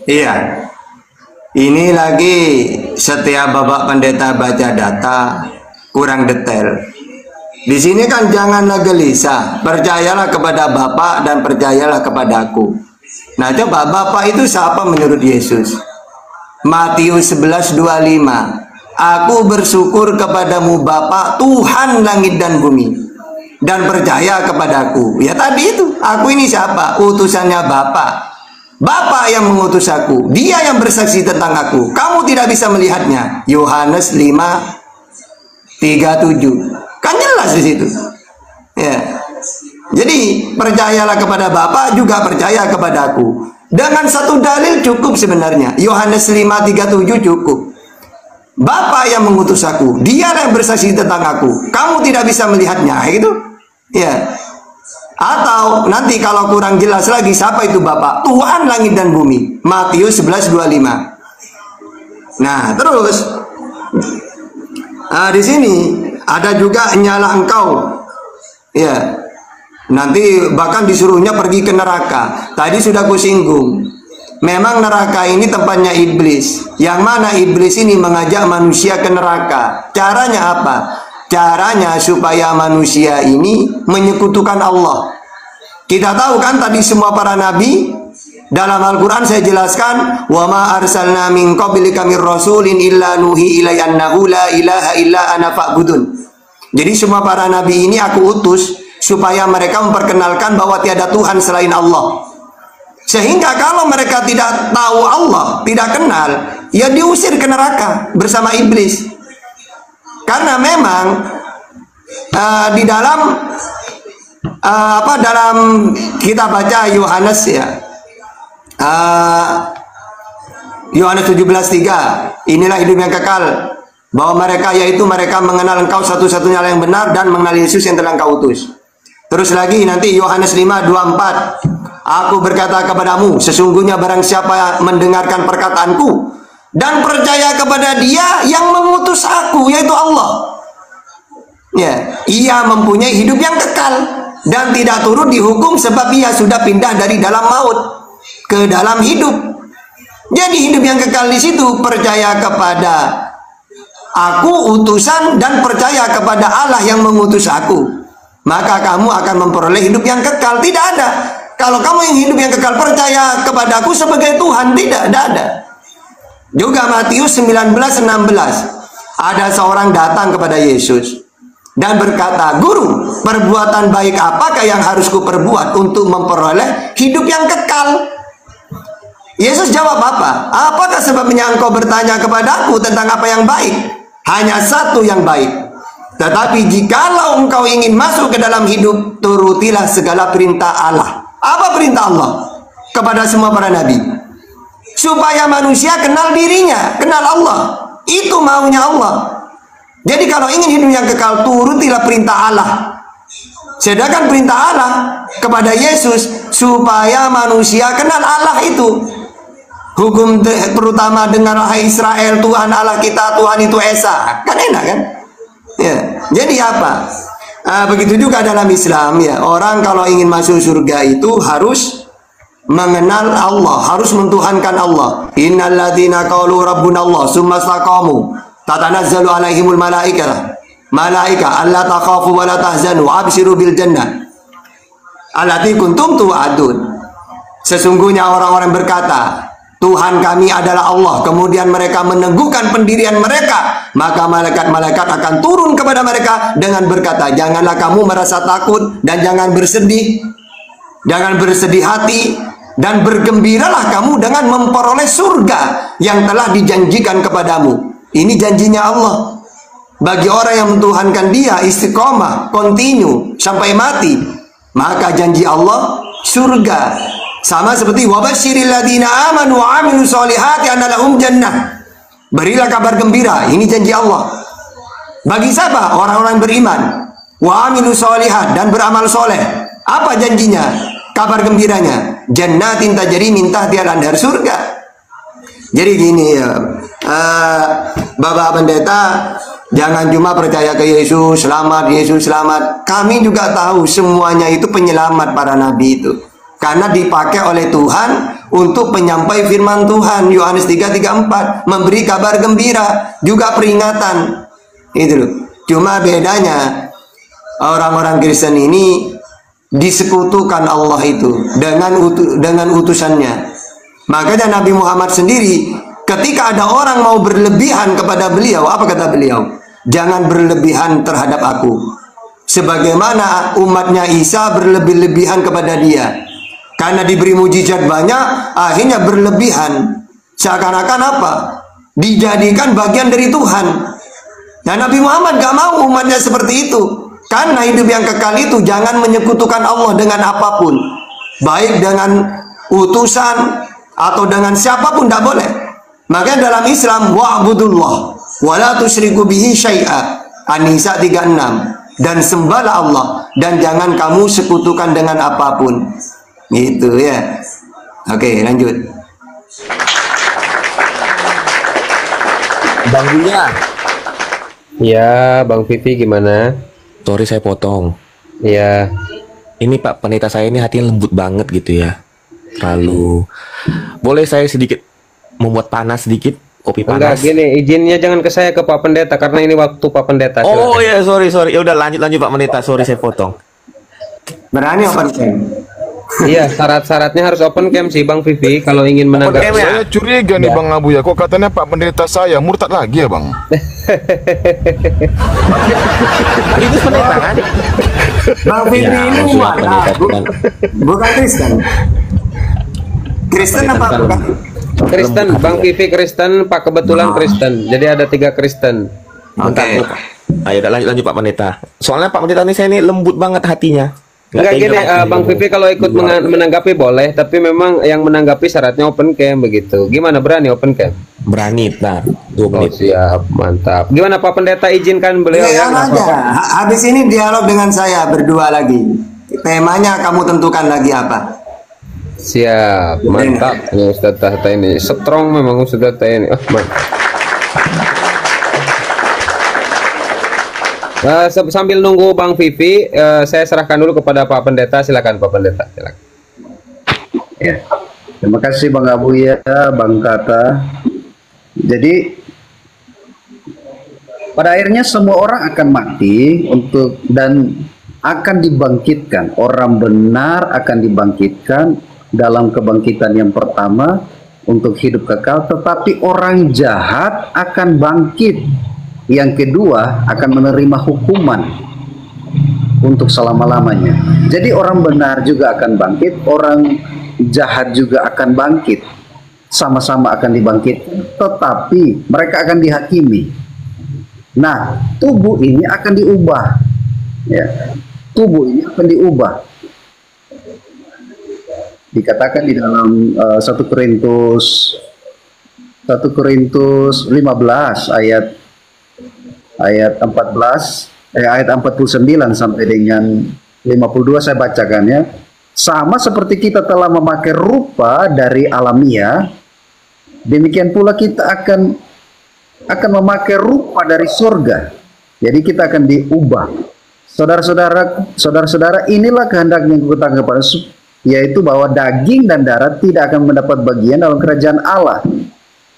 Iya. Ini lagi setiap Bapak Pendeta baca data kurang detail. Di sini kan janganlah gelisah, percayalah kepada Bapak dan percayalah kepadaku. Nah, coba Bapak itu siapa menurut Yesus? Matius 11:25. Aku bersyukur kepadamu Bapa, Tuhan langit dan bumi, dan percaya kepadaku. Ya tadi itu, aku ini siapa? Utusannya Bapa. Bapa yang mengutus aku, dia yang bersaksi tentang aku. Kamu tidak bisa melihatnya. Yohanes 5:37. Kan jelas di situ. Ya. Jadi percayalah kepada Bapa, juga percaya kepadaku. Dengan satu dalil cukup sebenarnya. Yohanes 5:37 cukup. Bapa yang mengutus aku, dia yang bersaksi tentang aku. Kamu tidak bisa melihatnya, gitu. Ya. Atau nanti kalau kurang jelas lagi, siapa itu Bapa? Tuhan langit dan bumi. Matius 11:25. Nah, terus di sini ada juga nyala engkau. Ya. Nanti bahkan disuruhnya pergi ke neraka. Tadi sudah kusinggung. Memang neraka ini tempatnya iblis. Yang mana iblis ini mengajak manusia ke neraka. Caranya apa? Caranya supaya manusia ini menyekutukan Allah. Kita tahu kan tadi semua para nabi dalam Al-Quran saya jelaskan, wa ma arsalna min qablika mir rasulin illa nuhi ilai annahu la ilaha illa ana fa'budun. Jadi semua para nabi ini aku utus supaya mereka memperkenalkan bahwa tiada Tuhan selain Allah. Sehingga kalau mereka tidak tahu Allah, tidak kenal, ya diusir ke neraka bersama iblis. Karena memang di dalam dalam kita baca Yohanes ya, Yohanes 17:3, inilah hidup yang kekal, bahwa mereka yaitu mereka mengenal engkau satu-satunya yang benar dan mengenal Yesus yang telah engkau utus. Terus lagi nanti Yohanes 5:24, aku berkata kepadamu, sesungguhnya barang siapa mendengarkan perkataanku dan percaya kepada dia yang mengutus aku, yaitu Allah, ya, ia mempunyai hidup yang kekal dan tidak turut dihukum, sebab ia sudah pindah dari dalam maut ke dalam hidup. Jadi hidup yang kekal di situ percaya kepada aku utusan dan percaya kepada Allah yang mengutus aku. Maka kamu akan memperoleh hidup yang kekal. Tidak ada. Kalau kamu yang hidup yang kekal percaya kepadaku sebagai Tuhan, tidak ada. Juga Matius 19:16. Ada seorang datang kepada Yesus dan berkata, Guru, perbuatan baik apakah yang harus kuperbuat untuk memperoleh hidup yang kekal? Yesus jawab apa? Apakah sebabnya engkau bertanya kepadaku tentang apa yang baik? Hanya satu yang baik. Tetapi jikalau engkau ingin masuk ke dalam hidup, turutilah segala perintah Allah. Apa perintah Allah? Kepada semua para nabi. Supaya manusia kenal dirinya, kenal Allah. Itu maunya Allah. Jadi kalau ingin hidup yang kekal, turutilah perintah Allah. Sedangkan perintah Allah kepada Yesus, supaya manusia kenal Allah itu. Hukum terutama dengan hai Israel, Tuhan Allah kita, Tuhan itu Esa. Kan enak kan? Ya, jadi apa? Begitu juga dalam Islam ya. Orang kalau ingin masuk surga itu harus mengenal Allah, harus mentuhankan Allah. Innalladzina qalu rabbuna Allah tsumma istaqamu tatanazzalu alaihimul malaikah alla takhafu wa la tahzanu abshiru bil jannah allati kuntum tu'adun. Sesungguhnya orang-orang berkata, Tuhan kami adalah Allah, kemudian mereka meneguhkan pendirian mereka, maka malaikat-malaikat akan turun kepada mereka dengan berkata, janganlah kamu merasa takut dan jangan bersedih hati, dan bergembiralah kamu dengan memperoleh surga yang telah dijanjikan kepadamu. Ini janjinya Allah bagi orang yang mentuhankan Dia, istiqomah, kontinu sampai mati, maka janji Allah surga. Sama seperti wabasyiril ladzina amanu wa amilus solihati anna lahum jannah. Berilah kabar gembira, ini janji Allah. Bagi siapa? Orang-orang beriman. Wa amilus solihat, dan beramal soleh. Apa janjinya? Kabar gembiranya, jannatin tajri min tahtihal anhar, surga. Jadi gini ya, Bapak Pendeta, jangan cuma percaya ke Yesus selamat, Yesus selamat. Kami juga tahu semuanya itu penyelamat para nabi itu. Karena dipakai oleh Tuhan untuk penyampai firman Tuhan. Yohanes 3:34 memberi kabar gembira, juga peringatan. Itu loh. Cuma bedanya orang-orang Kristen ini disekutukan Allah itu dengan utusannya. Makanya Nabi Muhammad sendiri ketika ada orang mau berlebihan kepada beliau, apa kata beliau? Jangan berlebihan terhadap aku, sebagaimana umatnya Isa berlebih-lebihan kepada dia. Karena diberi mujizat banyak, akhirnya berlebihan. Seakan-akan apa? Dijadikan bagian dari Tuhan. Nah, Nabi Muhammad gak mau umatnya seperti itu. Karena hidup yang kekal itu jangan menyekutukan Allah dengan apapun. Baik dengan utusan atau dengan siapapun, tidak boleh. Makanya dalam Islam, wa'budullah wa la tusyriku bihi syai'a. An-Nisa 36. Dan sembahlah Allah, dan jangan kamu sekutukan dengan apapun. Gitu ya. Oke, lanjut. Bang Buya. Ya, Bang Vivi gimana? Sorry saya potong. Ya. Ini Pak Pendeta saya ini hatinya lembut banget gitu ya. Terlalu. Boleh saya sedikit membuat panas sedikit kopi panas? Enggak, gini, izinnya jangan ke saya, ke Pak Pendeta, karena ini waktu Pak Pendeta. Oh ya, sorry. Ya udah lanjut Pak Pendeta. Sorry saya potong. Berani open cam? Iya, syarat-syaratnya harus open cam sih Bang Vivi kalau ingin menanggapi. Saya curiga nih Bang Abu ya, kok katanya Pak Pendeta saya murtad lagi ya Bang? Itu pendeta kan? Bang Vivi ini umat, bukan Kristen. Kristen apa bukan? Kristen, Bang Vivi Kristen, Pak kebetulan Kristen. Jadi ada 3 Kristen. Oke. Ayo udah lanjut Pak Pendeta. Soalnya Pak Pendeta ini saya ini lembut banget hatinya. Enggak gini, Bang Vivi kalau ikut menanggapi boleh, tapi memang yang menanggapi syaratnya open cam begitu. Gimana, berani open cam? Berani, nah 2 menit. Siap, mantap. Gimana Pak Pendeta, izinkan beliau ya? Habis ini dialog dengan saya berdua lagi. Temanya kamu tentukan lagi apa? Siap, mantap. Ini Ustadz Tahta ini strong memang Ustadz Tahta ini. Oh, mantap. Sambil nunggu Bang Vivi, saya serahkan dulu kepada Pak Pendeta. Silakan Pak Pendeta, silakan. Ya. Terima kasih Bang Abu ya, Bang Kata. Jadi pada akhirnya semua orang akan mati dan akan dibangkitkan. Orang benar akan dibangkitkan dalam kebangkitan yang pertama untuk hidup kekal, tetapi orang jahat akan bangkit. Yang kedua akan menerima hukuman untuk selama-lamanya. Jadi orang benar juga akan bangkit, orang jahat juga akan bangkit. Sama-sama akan dibangkit, tetapi mereka akan dihakimi. Nah, tubuh ini akan diubah. Ya. Tubuh ini akan diubah. Dikatakan di dalam 1 Korintus 15 ayat 49 sampai dengan 52 saya bacakan ya. Sama seperti kita telah memakai rupa dari alamiah, demikian pula kita akan memakai rupa dari surga. Jadi kita akan diubah. Saudara-saudara, inilah kehendak yang kukatakan kepada, yaitu bahwa daging dan darah tidak akan mendapat bagian dalam kerajaan Allah,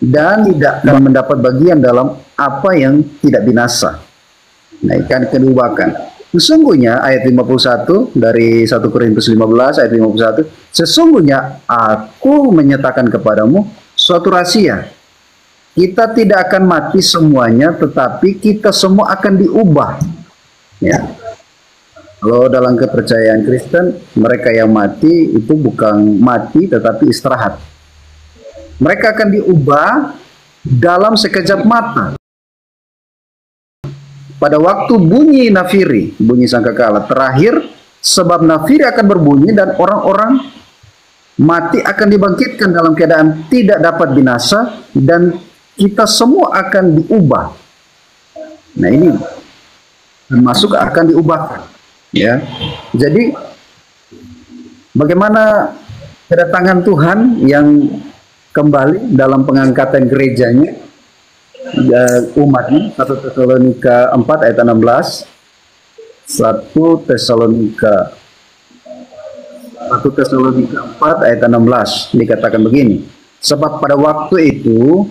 dan tidak akan mendapat bagian dalam apa yang tidak binasa. Nah, ikan kedubakan. Sesungguhnya ayat 51 dari 1 Korintus 15 ayat 51, sesungguhnya aku menyatakan kepadamu, suatu rahasia. Kita tidak akan mati semuanya, tetapi kita semua akan diubah. Ya. Kalau dalam kepercayaan Kristen, mereka yang mati itu bukan mati, tetapi istirahat. Mereka akan diubah dalam sekejap mata. Pada waktu bunyi nafiri, bunyi sangkakala terakhir, sebab nafiri akan berbunyi dan orang-orang mati akan dibangkitkan dalam keadaan tidak dapat binasa dan kita semua akan diubah. Nah ini termasuk akan diubahkan, ya. Jadi bagaimana kedatangan Tuhan yang kembali dalam pengangkatan gerejanya, umatnya, 1 Tesalonika 4 ayat 16, 1 Tesalonika 4 ayat 16 dikatakan begini, sebab pada waktu itu,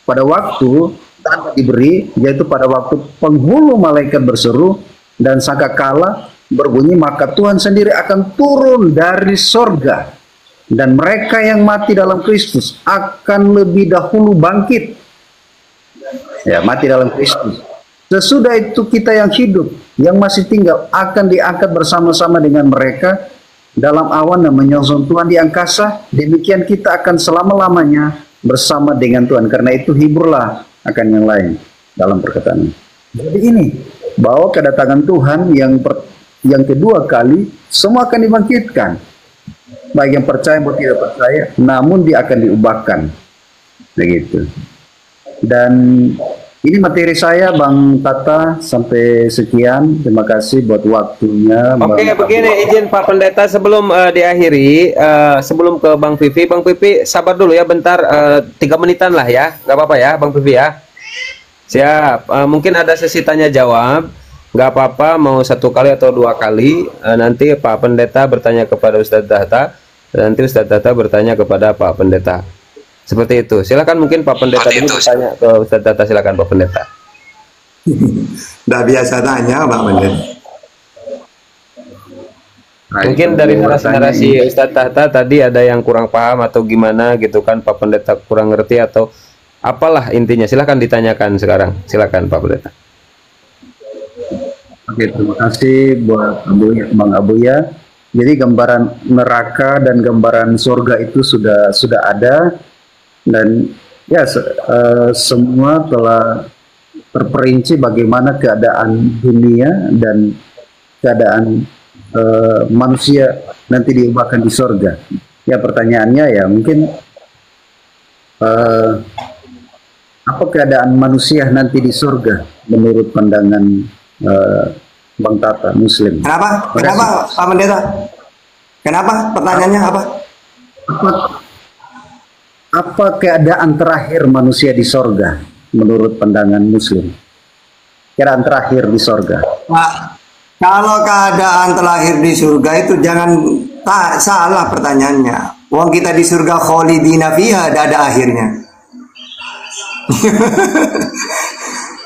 pada waktu tanda diberi, yaitu pada waktu penghulu malaikat berseru dan sangkakala berbunyi, maka Tuhan sendiri akan turun dari sorga dan mereka yang mati dalam Kristus akan lebih dahulu bangkit. Ya, mati dalam Kristus. Sesudah itu kita yang hidup, yang masih tinggal akan diangkat bersama-sama dengan mereka dalam awan dan menyongsong Tuhan di angkasa. Demikian kita akan selama-lamanya bersama dengan Tuhan. Karena itu hiburlah akan yang lain dalam perkataan. Jadi ini bahwa kedatangan Tuhan yang kedua kali semua akan dibangkitkan, baik yang percaya maupun tidak percaya, namun dia akan diubahkan, begitu. Dan ini materi saya, Bang Tata, sampai sekian. Terima kasih buat waktunya. Oke, begini, izin Pak Pendeta sebelum diakhiri, sebelum ke Bang Vivi. Bang Vivi sabar dulu ya bentar, 3 menitan lah ya, nggak apa-apa ya Bang Vivi ya. Siap. Mungkin ada sesi tanya jawab, nggak apa-apa, mau 1 kali atau 2 kali. Nanti Pak Pendeta bertanya kepada Ustadz Tata, nanti Ustadz Tata bertanya kepada Pak Pendeta. Seperti itu. Silakan, mungkin Pak Pendeta ini bertanya ke Ustadz Tata. Silakan Pak Pendeta. Udah biasa tanya Pak Pendeta. Mungkin dari narasi-narasi Ustadz Tata tadi ada yang kurang paham atau gimana gitu kan, Pak Pendeta kurang ngerti atau apalah intinya. Silakan ditanyakan sekarang. Silakan Pak Pendeta. Oke, terima kasih buat Bang Abuya. Jadi gambaran neraka dan gambaran surga itu sudah ada. Dan ya semua telah terperinci bagaimana keadaan dunia dan keadaan manusia nanti diubahkan di surga. Ya pertanyaannya ya mungkin apa keadaan manusia nanti di surga menurut pandangan Bang Tata Muslim? Kenapa? Kenapa Pak Pendeta? Kenapa? Pertanyaannya apa? Apa keadaan terakhir manusia di sorga menurut pandangan Muslim? Keadaan terakhir di sorga. Pak, kalau keadaan terakhir di surga itu jangan salah pertanyaannya. Wong kita di surga kholidina fiha, ada akhirnya.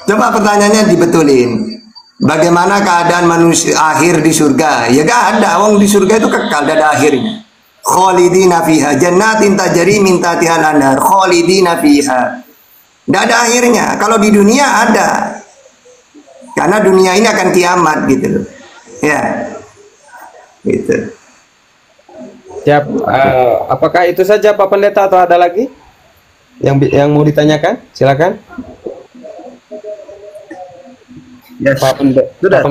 Coba pertanyaannya dibetulin. Bagaimana keadaan manusia akhir di surga? Ya gak ada. Wong di surga itu kekal, ada akhirnya. Khalidina fiha jannatin tajri min tahtiha al-anhar, khalidina fiha. Tidak ada akhirnya. Kalau di dunia ada, karena dunia ini akan kiamat gitu loh. Ya, gitu. Siap. Apakah itu saja Pak Pendeta atau ada lagi yang mau ditanyakan? Silakan. Yes. Pak Pendeta.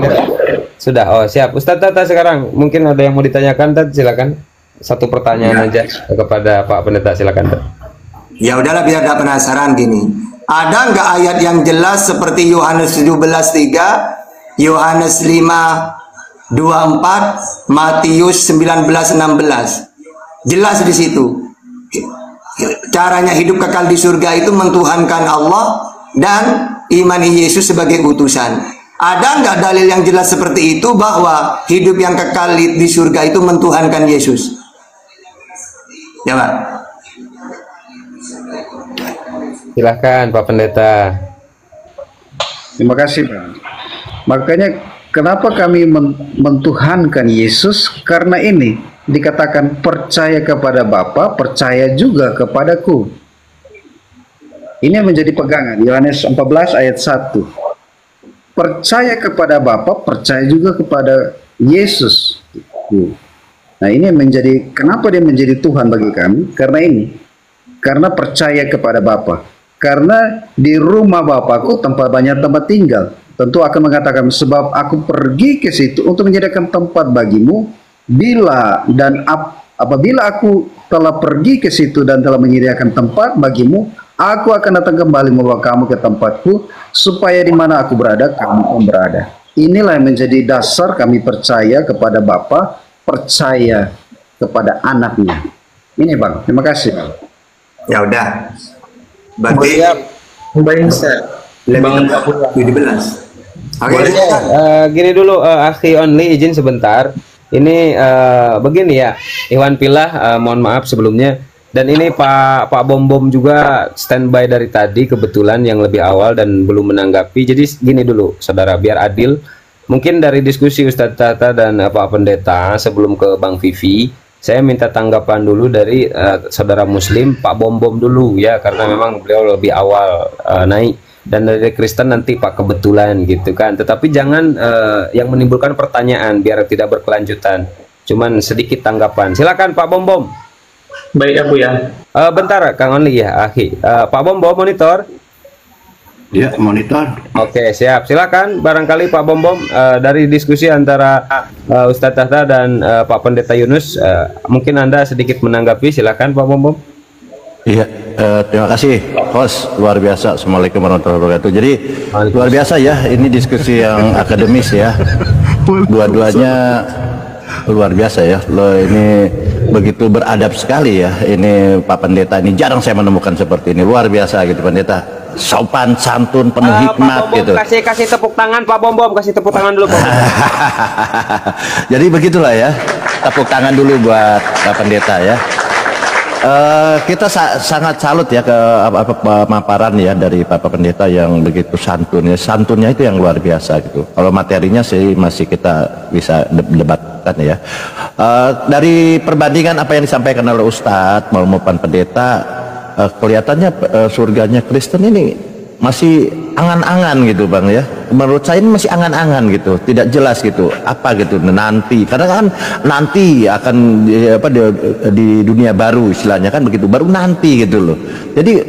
Sudah. Oh siap. Ustadz Tata sekarang mungkin ada yang mau ditanyakan, Tad, silakan. 1 pertanyaan aja kepada Pak Pendeta, silakan. Ya udahlah biar gak penasaran gini. Ada nggak ayat yang jelas seperti Yohanes 17:3, Yohanes 5:24, Matius 19:16? Jelas di situ. Caranya hidup kekal di surga itu mentuhankan Allah dan imani Yesus sebagai utusan. Ada nggak dalil yang jelas seperti itu bahwa hidup yang kekal di surga itu mentuhankan Yesus? Ya Pak. Silahkan Pak Pendeta. Terima kasih Pak. Makanya kenapa kami mentuhankan Yesus? Karena ini dikatakan percaya kepada Bapa, percaya juga kepadaku. Ini menjadi pegangan. Yohanes 14 ayat 1. Percaya kepada Bapa, percaya juga kepada Yesus. Nah, ini menjadi, kenapa dia menjadi Tuhan bagi kami? Karena ini. Karena percaya kepada Bapa. Karena di rumah Bapakku tempat banyak tempat tinggal. Tentu akan mengatakan, sebab aku pergi ke situ untuk menyediakan tempat bagimu. Apabila aku telah pergi ke situ dan telah menyediakan tempat bagimu, aku akan datang kembali membawa kamu ke tempatku, supaya di mana aku berada, kamu pun berada. Inilah yang menjadi dasar kami percaya kepada Bapa, percaya kepada anaknya. Ini Bang, terima kasih Bang. Ya udah. Berarti Baik Ustaz. lebih 17. Oke. Gini dulu, Akhi Only izin sebentar. Ini begini ya, Iwan Pilah, mohon maaf sebelumnya. Dan ini Pak Bom juga standby dari tadi kebetulan yang lebih awal dan belum menanggapi. Jadi gini dulu, saudara, biar adil. Mungkin dari diskusi Ustadz Tata dan Pak Pendeta sebelum ke Bang Vivi, saya minta tanggapan dulu dari saudara Muslim Pak Bom dulu ya, karena memang beliau lebih awal naik. Dan dari Kristen nanti Pak kebetulan gitu kan. Tetapi jangan yang menimbulkan pertanyaan biar tidak berkelanjutan. Cuman sedikit tanggapan. Silakan Pak Bom. Baik ya Bu ya. Bentar Kang Only ya, Akhi. Pak Bom monitor. Ya, monitor. Oke, siap. Silakan barangkali Pak Bom dari diskusi antara Ustadz Tahta dan Pak Pendeta Yunus, mungkin Anda sedikit menanggapi. Silakan Pak Bom. Iya, terima kasih host, luar biasa. Assalamualaikum warahmatullahi wabarakatuh. Jadi luar biasa ya, ini diskusi yang akademis ya. Dua-duanya luar biasa ya. Lo ini begitu beradab sekali ya. Ini Pak Pendeta ini jarang saya menemukan seperti ini. Luar biasa gitu Pendeta. Sopan, santun, penuh hikmat Pak Bom, gitu. kasih tepuk tangan Pak Bom, kasih tepuk tangan dulu Pak. Jadi begitulah ya. Tepuk tangan dulu buat Pak Pendeta ya. Kita sangat salut ya ke pemaparan ya dari Pak Pendeta yang begitu santun ya. Santunnya itu yang luar biasa gitu. Kalau materinya sih masih kita bisa debatkan ya. Dari perbandingan apa yang disampaikan oleh Ustadz maupun Pak Pendeta, kelihatannya surganya Kristen ini masih angan-angan gitu Bang ya. Menurut saya ini masih angan-angan gitu, tidak jelas gitu apa gitu nanti, karena kan nanti akan di dunia baru istilahnya kan begitu, baru nanti gitu loh. Jadi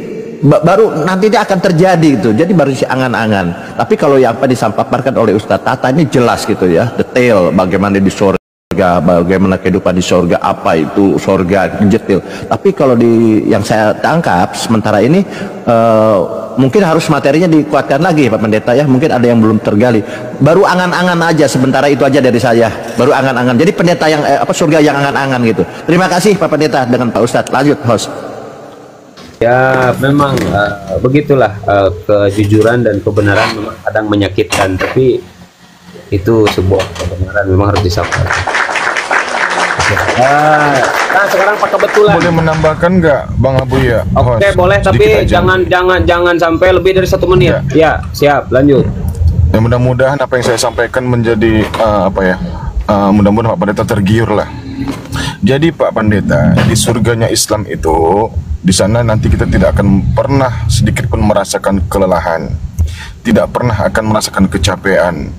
baru nanti dia akan terjadi gitu, jadi baru si angan-angan. Tapi kalau yang apa disampaikan oleh Ustadz Tata ini jelas gitu ya, detail bagaimana di surga, bagaimana kehidupan di surga, apa itu surga, detail. Tapi kalau yang saya tangkap sementara ini mungkin harus materinya dikuatkan lagi Pak Pendeta ya, mungkin ada yang belum tergali. Baru angan-angan aja sementara, itu aja dari saya, baru angan-angan. Jadi pendeta yang surga yang angan-angan gitu. Terima kasih Pak Pendeta dengan Pak Ustadz. Lanjut host. Ya memang begitulah, kejujuran dan kebenaran memang kadang menyakitkan, tapi itu sebuah kebenaran memang harus disampaikan. Nah sekarang Pak kebetulan. Boleh menambahkan nggak Bang Abu ya? Oke, boleh, tapi jangan sampai lebih dari 1 menit. Ya, siap, lanjut. Ya mudah-mudahan apa yang saya sampaikan menjadi mudah-mudahan Pak Pendeta tergiur lah. Jadi Pak Pendeta, di surganya Islam itu, di sana nanti kita tidak akan pernah sedikit pun merasakan kelelahan, tidak pernah akan merasakan kecapean.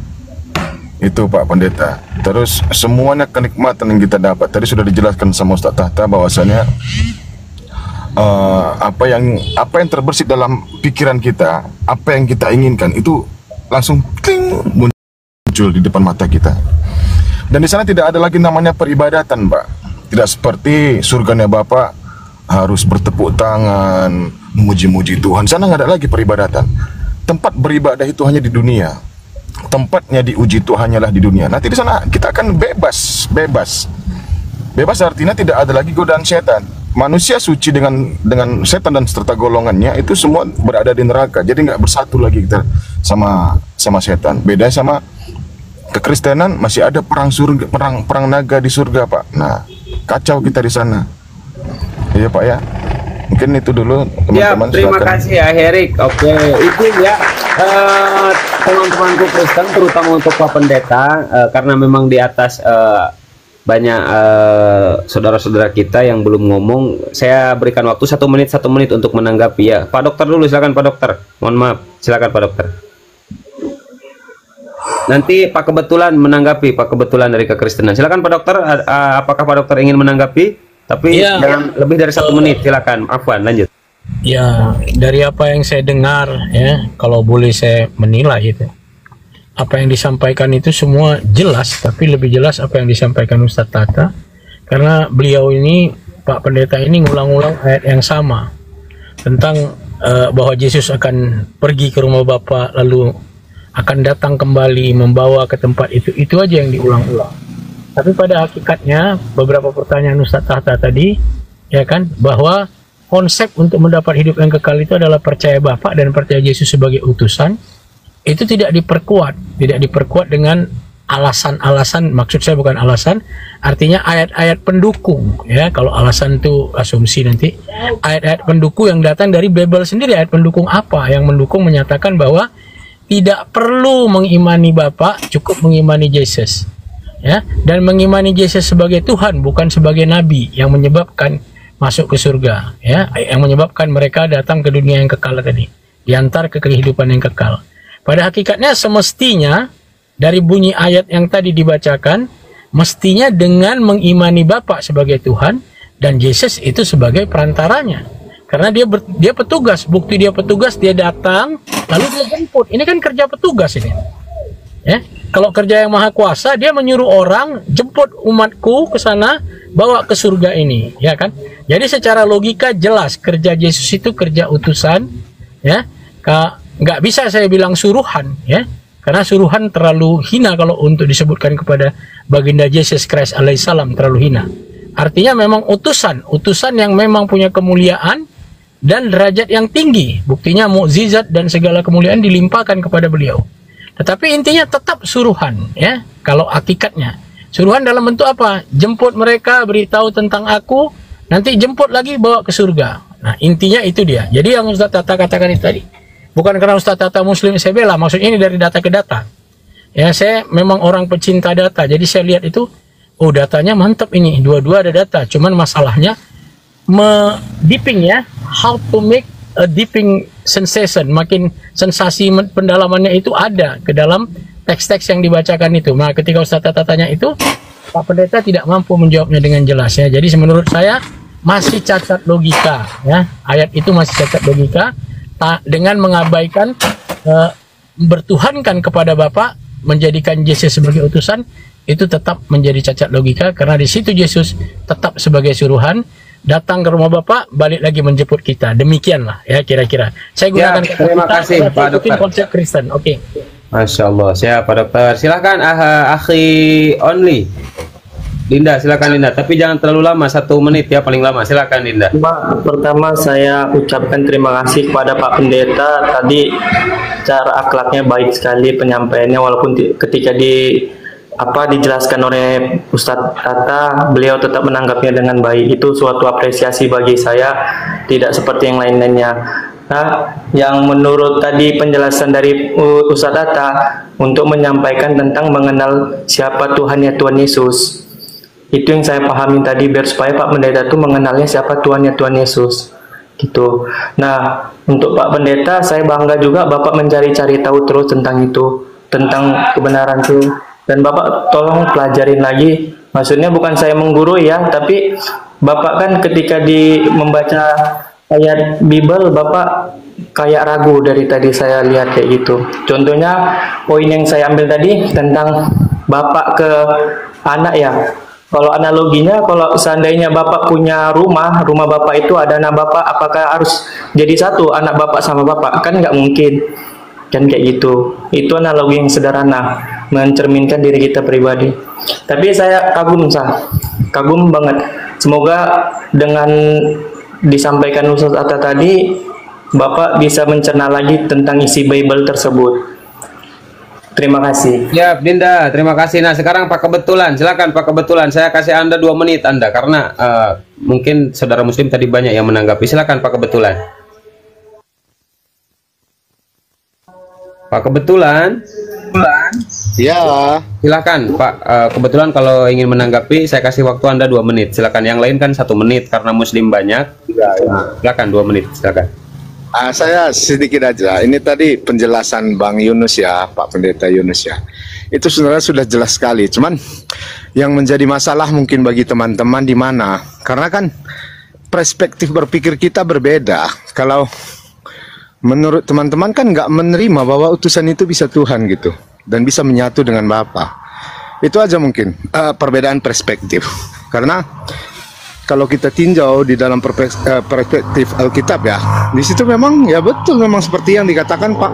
Itu Pak Pendeta. Terus semuanya kenikmatan yang kita dapat tadi sudah dijelaskan sama Ustaz Tahta bahwasanya apa yang terbersit dalam pikiran kita, apa yang kita inginkan itu langsung kling, muncul di depan mata kita. Dan di sana tidak ada lagi namanya peribadatan, Pak. Tidak seperti surganya Bapak harus bertepuk tangan, memuji-muji Tuhan. Sana nggak ada lagi peribadatan. Tempat beribadah itu hanya di dunia. Tempatnya diuji itu hanyalah di dunia. Nanti di sana kita akan bebas. Bebas artinya tidak ada lagi godaan setan. Manusia suci dengan setan dan serta golongannya itu semua berada di neraka. Jadi nggak bersatu lagi kita sama setan. Beda sama kekristenan, masih ada perang naga di surga, Pak. Nah, kacau kita di sana. Iya, Pak ya. Mungkin itu dulu teman-teman. Ya, terima kasih ya Herik. Oke, itu ya teman-temanku Kristen, terutama untuk Pak Pendeta, karena memang di atas banyak saudara-saudara kita yang belum ngomong. Saya berikan waktu 1 menit untuk menanggapi ya. Pak Dokter dulu, silakan Pak Dokter. Mohon maaf, silakan Pak Dokter. Nanti Pak Kebetulan menanggapi, Pak Kebetulan dari Kekristenan. Silakan Pak Dokter. Apakah Pak Dokter ingin menanggapi? Tapi jangan lebih dari 1 menit. Silakan. Afwan, lanjut. Ya, dari apa yang saya dengar ya, kalau boleh saya menilai itu, apa yang disampaikan itu semua jelas, tapi lebih jelas apa yang disampaikan Ustadz Tata, karena beliau ini, Pak Pendeta ini ngulang-ulang ayat yang sama tentang bahwa Yesus akan pergi ke rumah Bapa lalu akan datang kembali membawa ke tempat itu aja yang diulang-ulang. Tapi pada hakikatnya beberapa pertanyaan Ustadz Tata tadi ya kan, bahwa konsep untuk mendapat hidup yang kekal itu adalah percaya Bapa dan percaya Yesus sebagai utusan. Itu tidak diperkuat dengan alasan-alasan, maksud saya bukan alasan, artinya ayat-ayat pendukung ya. Kalau alasan itu asumsi nanti. Ayat-ayat pendukung yang datang dari Bible sendiri, ayat pendukung apa? Yang mendukung menyatakan bahwa tidak perlu mengimani Bapa, cukup mengimani Yesus. Ya, dan mengimani Yesus sebagai Tuhan bukan sebagai nabi yang menyebabkan masuk ke surga ya, yang menyebabkan mereka datang ke dunia yang kekal tadi, diantar ke kehidupan yang kekal. Pada hakikatnya semestinya dari bunyi ayat yang tadi dibacakan, mestinya dengan mengimani Bapa sebagai Tuhan dan Yesus itu sebagai perantaranya. Karena dia petugas, bukti dia petugas, dia datang lalu dia jemput. Ini kan kerja petugas ini. Ya, kalau kerja yang maha kuasa, dia menyuruh orang jemput umatku ke sana, bawa ke surga ini, ya kan? Jadi secara logika jelas kerja Yesus itu kerja utusan, ya. Nggak bisa saya bilang suruhan, ya, karena suruhan terlalu hina kalau untuk disebutkan kepada baginda Yesus Christ alaihissalam, terlalu hina. Artinya memang utusan yang memang punya kemuliaan dan derajat yang tinggi. Buktinya mukjizat dan segala kemuliaan dilimpahkan kepada beliau. Tetapi intinya tetap suruhan, ya. Kalau hakikatnya suruhan dalam bentuk apa? Jemput mereka, beritahu tentang aku, nanti jemput lagi bawa ke surga. Nah, intinya itu dia. Jadi yang Ustadz Tata katakan itu tadi, bukan karena Ustadz Tata Muslim saya bela, maksudnya ini dari data ke data. Ya, saya memang orang pecinta data, jadi saya lihat itu, oh datanya mantap ini, dua-dua ada data. Cuman masalahnya deeping ya, how to make a deeping sensation, makin sensasi pendalamannya itu ada ke dalam teks-teks yang dibacakan itu. Nah, ketika Ustadz Tata tanya itu, Pak Pendeta tidak mampu menjawabnya dengan jelas ya. Jadi menurut saya masih cacat logika ya. Ayat itu masih cacat logika dengan mengabaikan bertuhankan kepada Bapa, menjadikan Yesus sebagai utusan, itu tetap menjadi cacat logika karena di situ Yesus tetap sebagai suruhan, datang ke rumah Bapak, balik lagi menjemput kita. Demikianlah ya kira-kira. Saya gunakan ya, terima kasih Pak Dokter. Konsep Kristen. Oke. Masya Allah, siap Pak Dokter. Silakan Akhi Only. Dinda, silakan Dinda. Tapi jangan terlalu lama, 1 menit ya paling lama. Silakan Dinda. Pak, pertama saya ucapkan terima kasih kepada Pak Pendeta. Tadi cara akhlaknya baik sekali penyampaiannya, walaupun ketika dijelaskan oleh Ustadz Tata, beliau tetap menanggapnya dengan baik. Itu suatu apresiasi bagi saya, tidak seperti yang lain-lainnya. Nah, yang menurut tadi penjelasan dari Ustadz Tata untuk menyampaikan tentang mengenal siapa Tuhannya Tuhan Yesus, itu yang saya pahami tadi, biar supaya Pak Pendeta itu mengenalnya siapa Tuhannya Tuhan Yesus gitu. Nah, untuk Pak Pendeta, saya bangga juga Bapak mencari-cari tahu terus tentang itu, tentang kebenaran itu. Dan Bapak tolong pelajarin lagi. Maksudnya bukan saya menggurui ya, tapi Bapak kan ketika membaca ayat Bible, Bapak kayak ragu dari tadi saya lihat kayak gitu. Contohnya poin yang saya ambil tadi tentang Bapak ke anak ya. Kalau analoginya, kalau seandainya Bapak punya rumah Bapak itu ada anak Bapak, apakah harus jadi satu anak Bapak sama Bapak? Kan nggak mungkin. Kan kayak gitu. Itu analogi yang sederhana, mencerminkan diri kita pribadi. Tapi saya kagum banget. Semoga dengan disampaikan Ustadz Atta tadi, Bapak bisa mencerna lagi tentang isi Bible tersebut. Terima kasih. Ya, Dinda, terima kasih. Nah, sekarang Pak Kebetulan, silakan Pak Kebetulan. Saya kasih Anda 2 menit Anda, karena mungkin saudara Muslim tadi banyak yang menanggapi. Silakan Pak Kebetulan. Pak Kebetulan. Ya. Silakan Pak. Kebetulan kalau ingin menanggapi saya kasih waktu Anda 2 menit. Silakan, yang lain kan 1 menit karena muslim banyak. Nah, silakan 2 menit, silakan. Saya sedikit aja. Ini tadi penjelasan Bang Yunus ya, Pak Pendeta Yunus ya. Itu sebenarnya sudah jelas sekali. Cuman yang menjadi masalah mungkin bagi teman-teman di mana? Karena kan perspektif berpikir kita berbeda. Kalau menurut teman-teman kan nggak menerima bahwa utusan itu bisa Tuhan gitu dan bisa menyatu dengan Bapa. Itu aja mungkin perbedaan perspektif. Karena kalau kita tinjau di dalam perspektif Alkitab ya, di situ memang ya betul memang seperti yang dikatakan Pak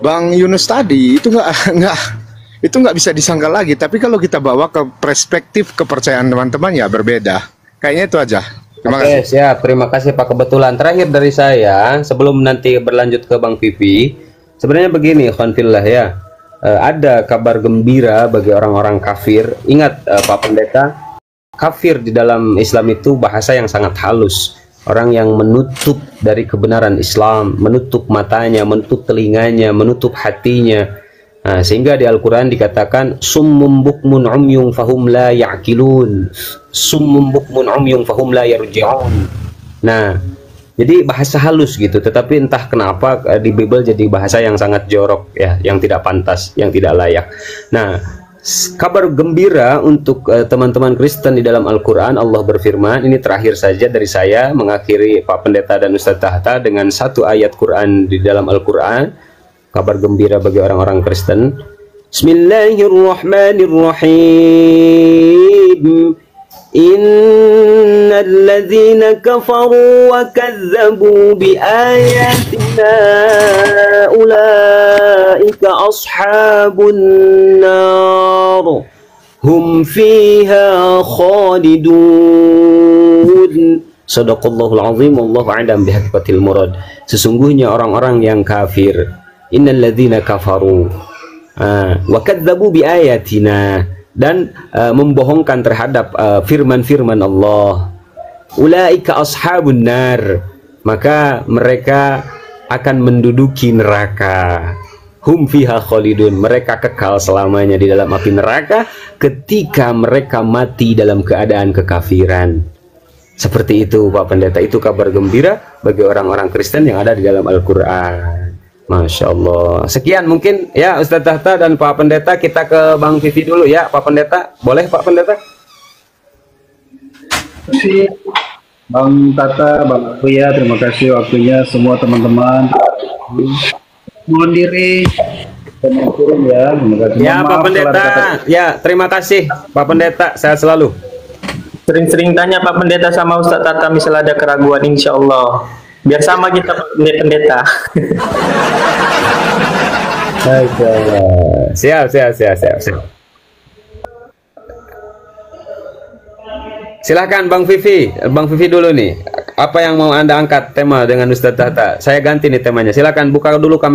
Bang Yunus tadi, itu nggak bisa disangka lagi. Tapi kalau kita bawa ke perspektif kepercayaan teman-teman ya berbeda. Kayaknya itu aja. Terima kasih. Siap. Terima kasih Pak. Kebetulan terakhir dari saya sebelum nanti berlanjut ke Bang Vivi, sebenarnya begini, ikhwan fillah ya. Ada kabar gembira bagi orang-orang kafir. Ingat Pak Pendeta, kafir di dalam Islam itu bahasa yang sangat halus. Orang yang menutup dari kebenaran Islam, menutup matanya, menutup telinganya, menutup hatinya. Nah, sehingga di Al-Quran dikatakan summum bukmun umyung fahum la ya'kilun, summum bukmun umyung fahum la yarji'un. Nah, jadi bahasa halus gitu, tetapi entah kenapa di Bible jadi bahasa yang sangat jorok ya, yang tidak pantas, yang tidak layak. Nah, kabar gembira untuk teman-teman Kristen di dalam Al-Quran, Allah berfirman, ini terakhir saja dari saya mengakhiri Pak Pendeta dan Ustadz Tahta dengan satu ayat Quran di dalam Al-Quran. Kabar gembira bagi orang-orang Kristen. Bismillahirrahmanirrahim. Innal ladzina kafaru wa kazzabu bi ayatina ulaika ashabun nar hum fiha khalidun. Shadaqallahul azim, wallahu a'lam bihaqiqatil murad. Sesungguhnya orang-orang yang kafir, innal ladzina kafaru wa kadzdzabu bi ayatina, dan membohongkan terhadap firman-firman Allah, ulaika ashabun nar, maka mereka akan menduduki neraka, hum fiha khalidun, mereka kekal selamanya di dalam api neraka ketika mereka mati dalam keadaan kekafiran. Seperti itu Pak Pendeta, itu kabar gembira bagi orang-orang Kristen yang ada di dalam Al-Quran. Masya Allah. Sekian mungkin ya Ustadz Tahta dan Pak Pendeta. Kita ke Bang Vivi dulu ya Pak Pendeta. Boleh Pak Pendeta? Terima kasih Bang Tata, Bang Buya, terima kasih waktunya semua teman-teman. Mohon diri turun ya. Ya Pak Pendeta. Ya terima kasih Pak Pendeta. Sehat selalu. Sering-sering tanya Pak Pendeta sama Ustadz Tata misalnya ada keraguan, insya Allah. Biar sama kita pendeta. Siap. Silahkan Bang Vivi dulu nih. Apa yang mau Anda angkat tema dengan Ustadz Tahta? Saya ganti nih temanya. Silahkan buka dulu kamera.